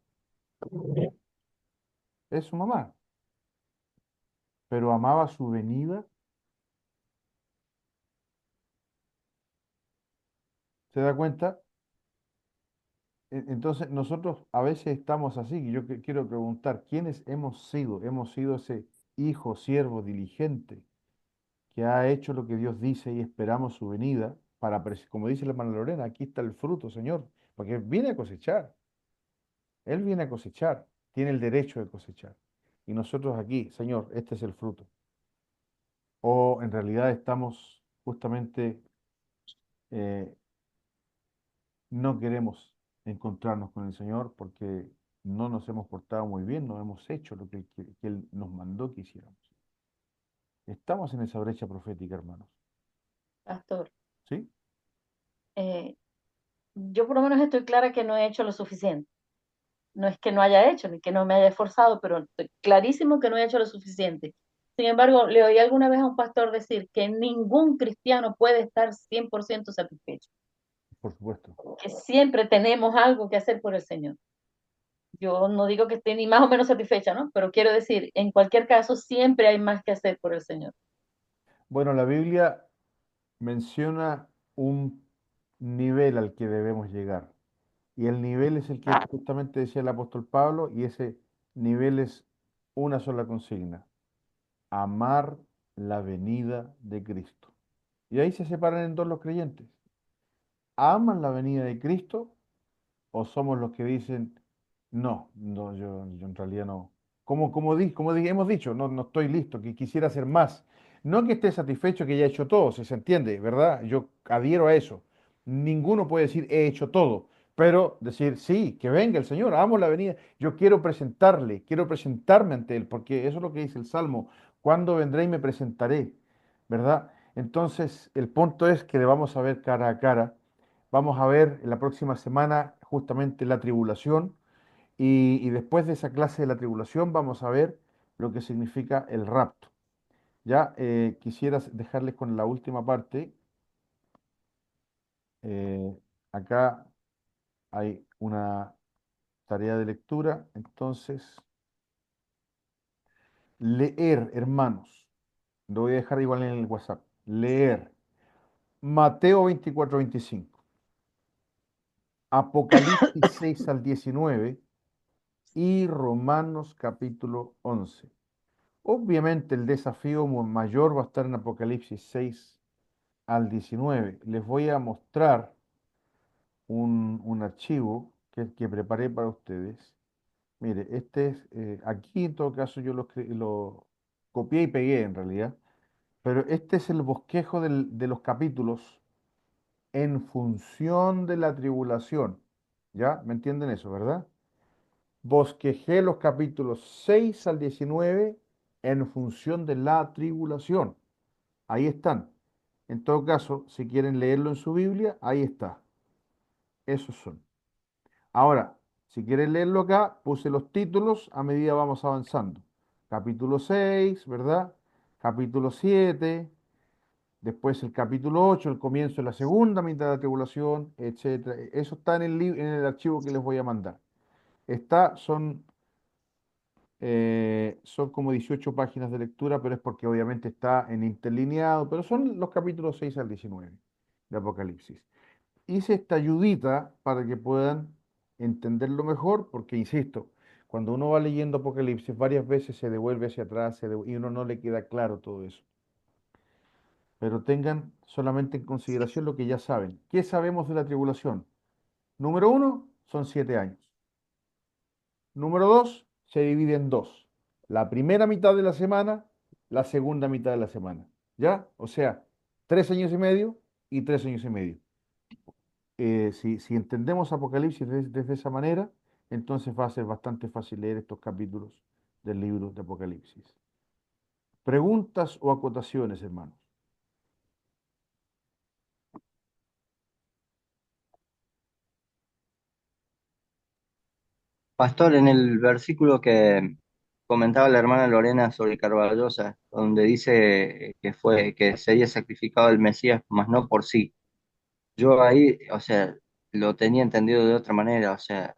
es su mamá, pero amaba su venida. ¿Se da cuenta? Entonces, nosotros a veces estamos así, y yo quiero preguntar, ¿quiénes hemos sido? Hemos sido ese hijo, siervo, diligente, que ha hecho lo que Dios dice y esperamos su venida para, como dice la hermana Lorena, aquí está el fruto, Señor, porque viene a cosechar, Él viene a cosechar, tiene el derecho de cosechar. Y nosotros aquí, Señor, este es el fruto. O en realidad estamos justamente, eh, no queremos encontrarnos con el Señor porque no nos hemos portado muy bien, no hemos hecho lo que Él nos mandó que hiciéramos. Estamos en esa brecha profética, hermanos. Pastor. ¿Sí? Eh, yo por lo menos estoy clara que no he hecho lo suficiente. No es que no haya hecho, ni que no me haya esforzado, pero estoy clarísimo que no he hecho lo suficiente. Sin embargo, le oí alguna vez a un pastor decir que ningún cristiano puede estar 100% satisfecho, Por supuesto. que siempre tenemos algo que hacer por el Señor. Yo no digo que esté ni más o menos satisfecha, ¿no? Pero quiero decir, en cualquier caso, siempre hay más que hacer por el Señor. Bueno, la Biblia menciona un nivel al que debemos llegar. Y el nivel es el que justamente decía el apóstol Pablo, y ese nivel es una sola consigna: amar la venida de Cristo. Y ahí se separan en dos los creyentes. ¿Aman la venida de Cristo o somos los que dicen, no, no, yo en realidad no? Como hemos dicho, no, no estoy listo, que quisiera hacer más. No que esté satisfecho que haya hecho todo, si se entiende, ¿verdad? Yo adhiero a eso. Ninguno puede decir he hecho todo, pero decir sí, que venga el Señor, amo la venida. Yo quiero presentarle, quiero presentarme ante Él, porque eso es lo que dice el Salmo: cuando vendré y me presentaré, ¿verdad? Entonces, el punto es que le vamos a ver cara a cara. Vamos a ver en la próxima semana justamente la tribulación y después de esa clase de la tribulación vamos a ver lo que significa el rapto. Ya quisiera dejarles con la última parte. Eh, Acá hay una tarea de lectura. Entonces, leer, hermanos. Lo voy a dejar igual en el WhatsApp. Leer Mateo 24-25, Apocalipsis 6 al 19 y Romanos capítulo 11. Obviamente el desafío mayor va a estar en Apocalipsis 6 al 19. Les voy a mostrar un archivo que preparé para ustedes. Mire, este es, aquí en todo caso yo lo copié y pegué en realidad, pero este es el bosquejo de los capítulos en función de la tribulación. ¿Ya? ¿Me entienden eso, verdad? Bosquejé los capítulos 6 al 19 en función de la tribulación. Ahí están. En todo caso, si quieren leerlo en su Biblia, ahí está. Esos son. Ahora, si quieren leerlo acá, puse los títulos a medida vamos avanzando. Capítulo 6, ¿verdad? Capítulo 7, después el capítulo 8, el comienzo de la segunda mitad de la tribulación, etcétera. Eso está en el archivo que les voy a mandar. Son como 18 páginas de lectura, pero es porque obviamente está en interlineado, pero son los capítulos 6 al 19 de Apocalipsis. Hice esta ayudita para que puedan entenderlo mejor, porque insisto, Cuando uno va leyendo Apocalipsis, varias veces se devuelve hacia atrás y uno no le queda claro todo eso. Pero tengan solamente en consideración lo que ya saben. ¿Qué sabemos de la tribulación? Número uno, son 7 años. Número dos, se divide en dos. La primera mitad de la semana, la segunda mitad de la semana. ¿Ya? O sea, 3 años y medio y 3 años y medio. Si entendemos Apocalipsis desde esa manera, entonces va a ser bastante fácil leer estos capítulos del libro de Apocalipsis. ¿Preguntas o acotaciones, hermanos? Pastor, en el versículo que comentaba la hermana Lorena sobre Carvallosa, donde dice que sería sacrificado el Mesías, mas no por sí. Yo ahí, o sea, lo tenía entendido de otra manera, o sea,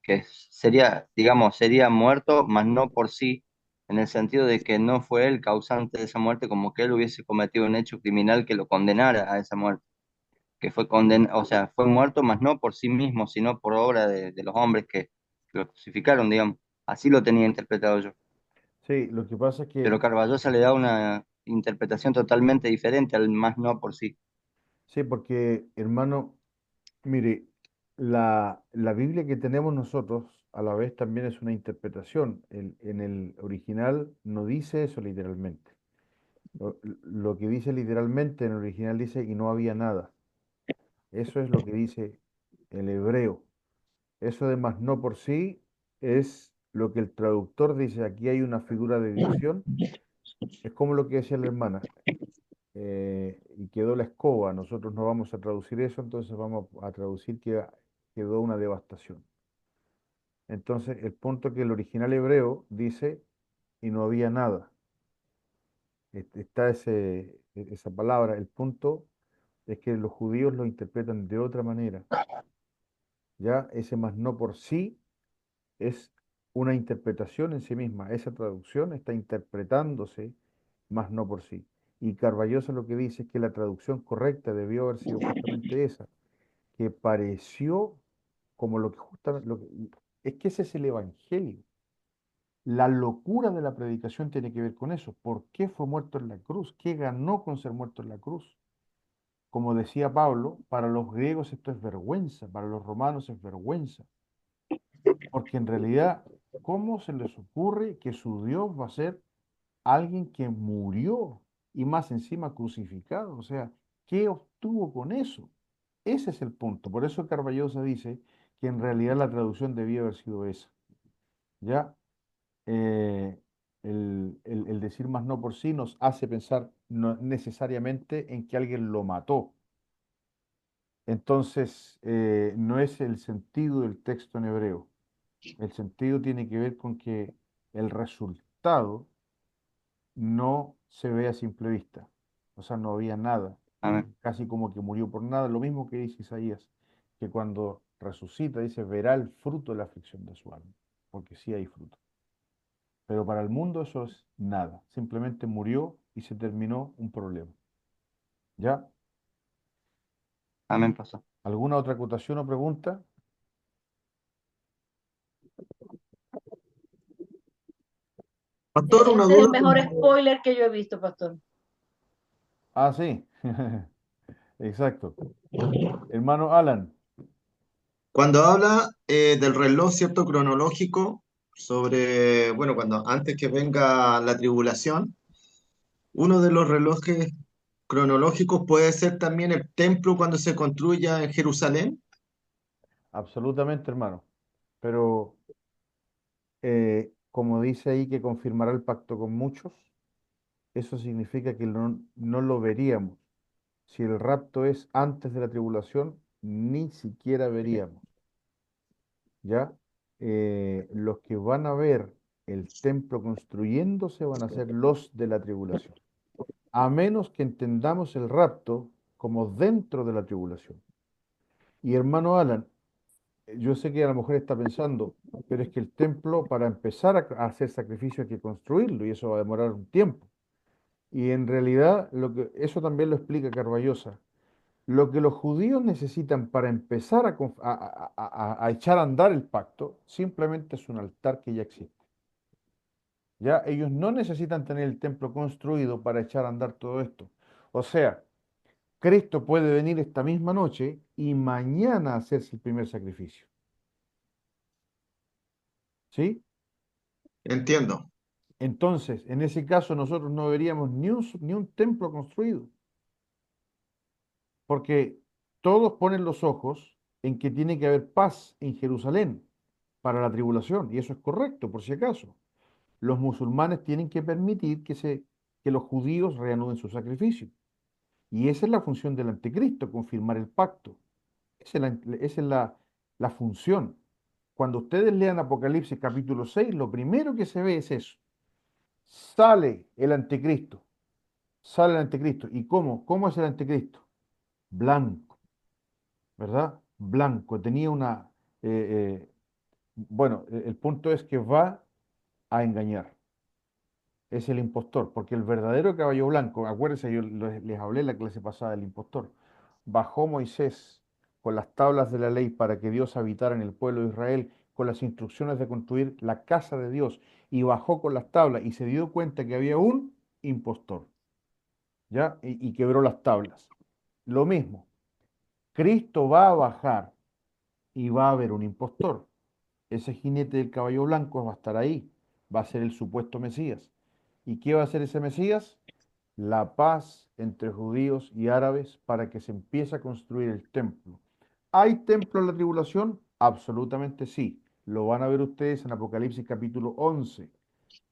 que sería, digamos, sería muerto, mas no por sí, en el sentido de que no fue él causante de esa muerte, como que él hubiese cometido un hecho criminal que lo condenara a esa muerte, que fue o sea, fue muerto, mas no por sí mismo, sino por obra de los hombres que lo crucificaron, digamos. Así lo tenía interpretado yo. Sí, lo que pasa es Pero que, Carballosa le da una interpretación totalmente diferente al más no por sí. sí, porque, hermano, mire, la Biblia que tenemos nosotros a la vez también es una interpretación. En el original no dice eso literalmente. Lo que dice literalmente en el original dice y no había nada. Eso es lo que dice el hebreo. Eso de más no por sí es lo que el traductor dice. Aquí hay una figura de dicción. Es como lo que decía la hermana. Y quedó la escoba. Nosotros no vamos a traducir eso, entonces vamos a traducir que quedó una devastación. Entonces, el punto que el original hebreo dice y no había nada. Está esa palabra. El punto es que los judíos lo interpretan de otra manera. Ya ese más no por sí es una interpretación en sí misma. Esa traducción está interpretándose más no por sí. Y Carballosa lo que dice es que la traducción correcta debió haber sido justamente esa, que pareció como lo que justamente, es que ese es el Evangelio. La locura de la predicación tiene que ver con eso. ¿Por qué fue muerto en la cruz? ¿Qué ganó con ser muerto en la cruz? Como decía Pablo, para los griegos esto es vergüenza, para los romanos es vergüenza. Porque en realidad, ¿cómo se les ocurre que su Dios va a ser alguien que murió y más encima crucificado? O sea, ¿qué obtuvo con eso? Ese es el punto. Por eso Carballosa dice que en realidad la traducción debía haber sido esa. ¿Ya? eh, el decir más no por sí nos hace pensar no necesariamente en que alguien lo mató. Entonces, no es el sentido del texto en hebreo. El sentido tiene que ver con que el resultado no se ve a simple vista. O sea, no había nada. Amén. Casi como que murió por nada. Lo mismo que dice Isaías, que cuando resucita dice, verá el fruto de la aflicción de su alma. Porque sí hay fruto. Pero para el mundo eso es nada. Simplemente murió y se terminó un problema. ¿Ya? Amén, pastor. ¿Alguna otra acotación o pregunta? Pastor, una Ese es el duda. mejor spoiler que yo he visto, pastor. Ah, sí. Exacto. Hermano Alan, Cuando habla del reloj, ¿cierto? Cronológico, sobre, bueno, cuando antes que venga la tribulación, uno de los relojes cronológicos puede ser también el templo cuando se construya en Jerusalén. absolutamente hermano. Pero como dice ahí que confirmará el pacto con muchos, eso significa que no lo veríamos. Si el rapto es antes de la tribulación, ni siquiera veríamos. ¿Ya? Los que van a ver el templo construyéndose van a ser los de la tribulación, a menos que entendamos el rapto como dentro de la tribulación. Y hermano Alan, yo sé que a lo mejor está pensando, pero es que el templo para empezar a hacer sacrificio hay que construirlo y eso va a demorar un tiempo. Y en realidad eso también lo explica Carballosa. Lo que los judíos necesitan para empezar a echar a andar el pacto simplemente es un altar que ya existe. Ya ellos no necesitan tener el templo construido para echar a andar todo esto. O sea, Cristo puede venir esta misma noche y mañana hacerse el primer sacrificio. ¿Sí? Entiendo. Entonces, en ese caso nosotros no veríamos ni un templo construido, porque todos ponen los ojos en que tiene que haber paz en Jerusalén para la tribulación, y eso es correcto, por si acaso. Los musulmanes tienen que permitir que los judíos reanuden su sacrificio. Y esa es la función del anticristo, confirmar el pacto. Esa es la función. Cuando ustedes lean Apocalipsis capítulo 6, lo primero que se ve es eso. Sale el anticristo, sale el anticristo. ¿Y cómo? ¿Cómo es el anticristo? Blanco, ¿verdad? Blanco. Tenía una... bueno, el punto es que va a engañar. Es el impostor, porque el verdadero caballo blanco, acuérdense, yo les hablé en la clase pasada del impostor, bajó Moisés con las tablas de la ley para que Dios habitara en el pueblo de Israel, con las instrucciones de construir la casa de Dios, y bajó con las tablas y se dio cuenta que había un impostor, ¿ya? Y quebró las tablas. Lo mismo, Cristo va a bajar y va a haber un impostor. Ese jinete del caballo blanco va a estar ahí, va a ser el supuesto Mesías. ¿Y qué va a hacer ese Mesías? La paz entre judíos y árabes para que se empiece a construir el templo. ¿Hay templo en la tribulación? Absolutamente sí. Lo van a ver ustedes en Apocalipsis capítulo 11.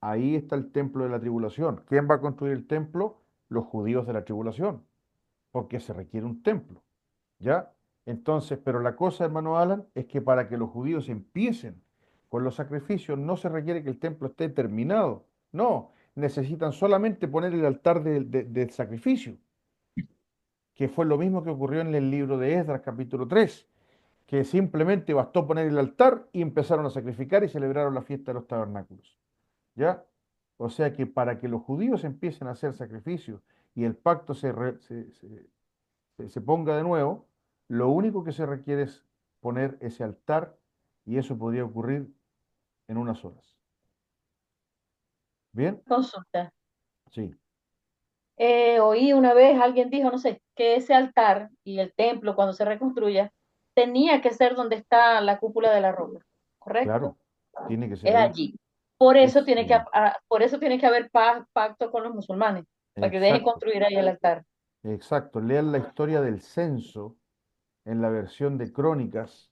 Ahí está el templo de la tribulación. ¿Quién va a construir el templo? Los judíos de la tribulación, porque se requiere un templo. ¿Ya? Entonces, pero la cosa, hermano Alan, es que para que los judíos empiecen con los sacrificios no se requiere que el templo esté terminado. No, necesitan solamente poner el altar del sacrificio, que fue lo mismo que ocurrió en el libro de Esdras, capítulo 3, que simplemente bastó poner el altar y empezaron a sacrificar y celebraron la fiesta de los tabernáculos. ¿Ya? O sea que para que los judíos empiecen a hacer sacrificios y el pacto se ponga de nuevo, lo único que se requiere es poner ese altar y eso podría ocurrir en unas horas. ¿Bien? Consulta. Sí, Oí una vez, alguien dijo, no sé, que ese altar y el templo cuando se reconstruya tenía que ser donde está la cúpula de la roca, ¿correcto? claro, tiene que ser Es ahí. allí. Por eso Es tiene que, allí. por eso tiene que haber pacto con los musulmanes, para que dejen Exacto, construir ahí el altar. exacto. Lean la historia del censo en la versión de Crónicas,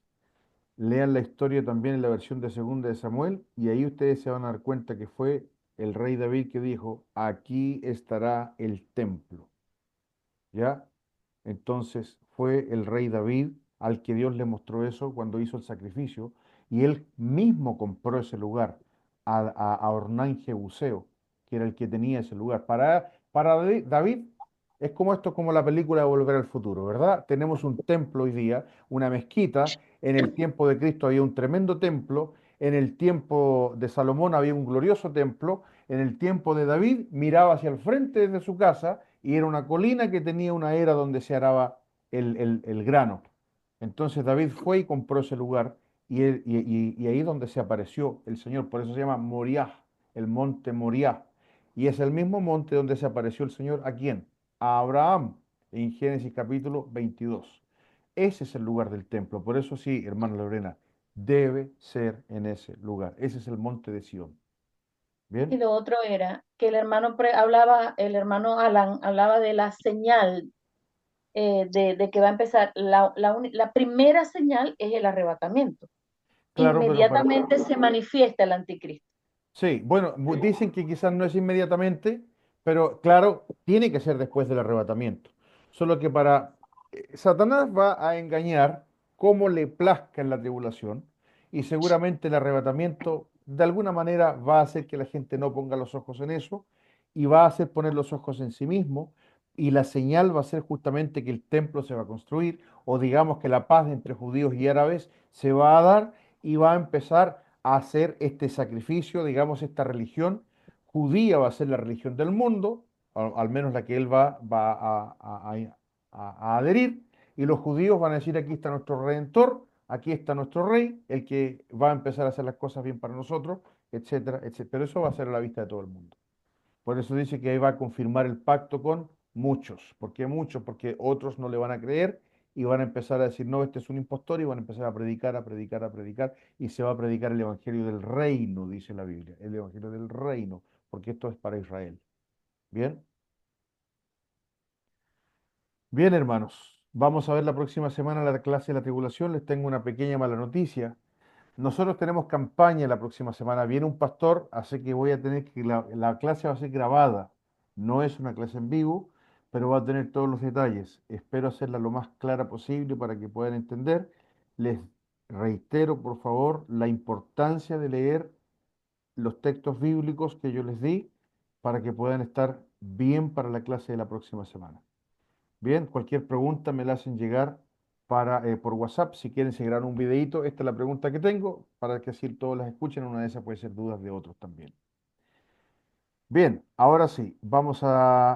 lean la historia también en la versión de Segunda de Samuel y ahí ustedes se van a dar cuenta que fue el rey David que dijo, aquí estará el templo. ¿Ya? Entonces fue el rey David al que Dios le mostró eso cuando hizo el sacrificio y él mismo compró ese lugar a Ornán Jebuseo, que era el que tenía ese lugar. Para David es como esto, como la película de Volver al Futuro, ¿verdad? Tenemos un templo hoy día, una mezquita. En el tiempo de Cristo había un tremendo templo. En el tiempo de Salomón había un glorioso templo. En el tiempo de David miraba hacia el frente desde su casa y era una colina que tenía una era donde se araba el grano. Entonces David fue y compró ese lugar y ahí donde se apareció el Señor, por eso se llama Moriah, el monte Moriah. Y es el mismo monte donde se apareció el Señor, ¿a quién? A Abraham, en Génesis capítulo 22. Ese es el lugar del templo, por eso sí, hermana Lorena, debe ser en ese lugar. Ese es el monte de Sión. Y ¿Bien? lo otro era que el hermano hablaba, el hermano Alan hablaba de la señal de que va a empezar. La primera señal es el arrebatamiento. Claro, pero para, Inmediatamente se manifiesta el anticristo. sí, bueno, dicen que quizás no es inmediatamente, pero claro, tiene que ser después del arrebatamiento. Solo que para Satanás va a engañar como le plazca en la tribulación y seguramente el arrebatamiento de alguna manera va a hacer que la gente no ponga los ojos en eso y va a hacer poner los ojos en sí mismo y la señal va a ser justamente que el templo se va a construir o digamos que la paz entre judíos y árabes se va a dar y va a empezar a hacer este sacrificio, digamos, esta religión judía va a ser la religión del mundo, al menos la que él va a adherir, y los judíos van a decir, aquí está nuestro redentor, aquí está nuestro rey, el que va a empezar a hacer las cosas bien para nosotros, etcétera, etcétera. Pero eso va a ser a la vista de todo el mundo. Por eso dice que ahí va a confirmar el pacto con muchos. ¿Por qué muchos? Porque otros no le van a creer y van a empezar a decir, no, este es un impostor, y van a empezar a predicar, a predicar, a predicar, y se va a predicar el evangelio del reino, dice la Biblia, el evangelio del reino, porque esto es para Israel. ¿Bien? Bien, hermanos, vamos a ver la próxima semana la clase de la tribulación. Les tengo una pequeña mala noticia. Nosotros tenemos campaña la próxima semana. Viene un pastor, así que voy a tener que, la clase va a ser grabada. No es una clase en vivo, pero va a tener todos los detalles. Espero hacerla lo más clara posible para que puedan entender. Les reitero, por favor, la importancia de leer los textos bíblicos que yo les di para que puedan estar bien para la clase de la próxima semana. Bien, cualquier pregunta me la hacen llegar por WhatsApp. Si quieren, se graban un videito. Esta es la pregunta que tengo para que así todos las escuchen. Una de esas puede ser dudas de otros también. Bien, ahora sí, vamos a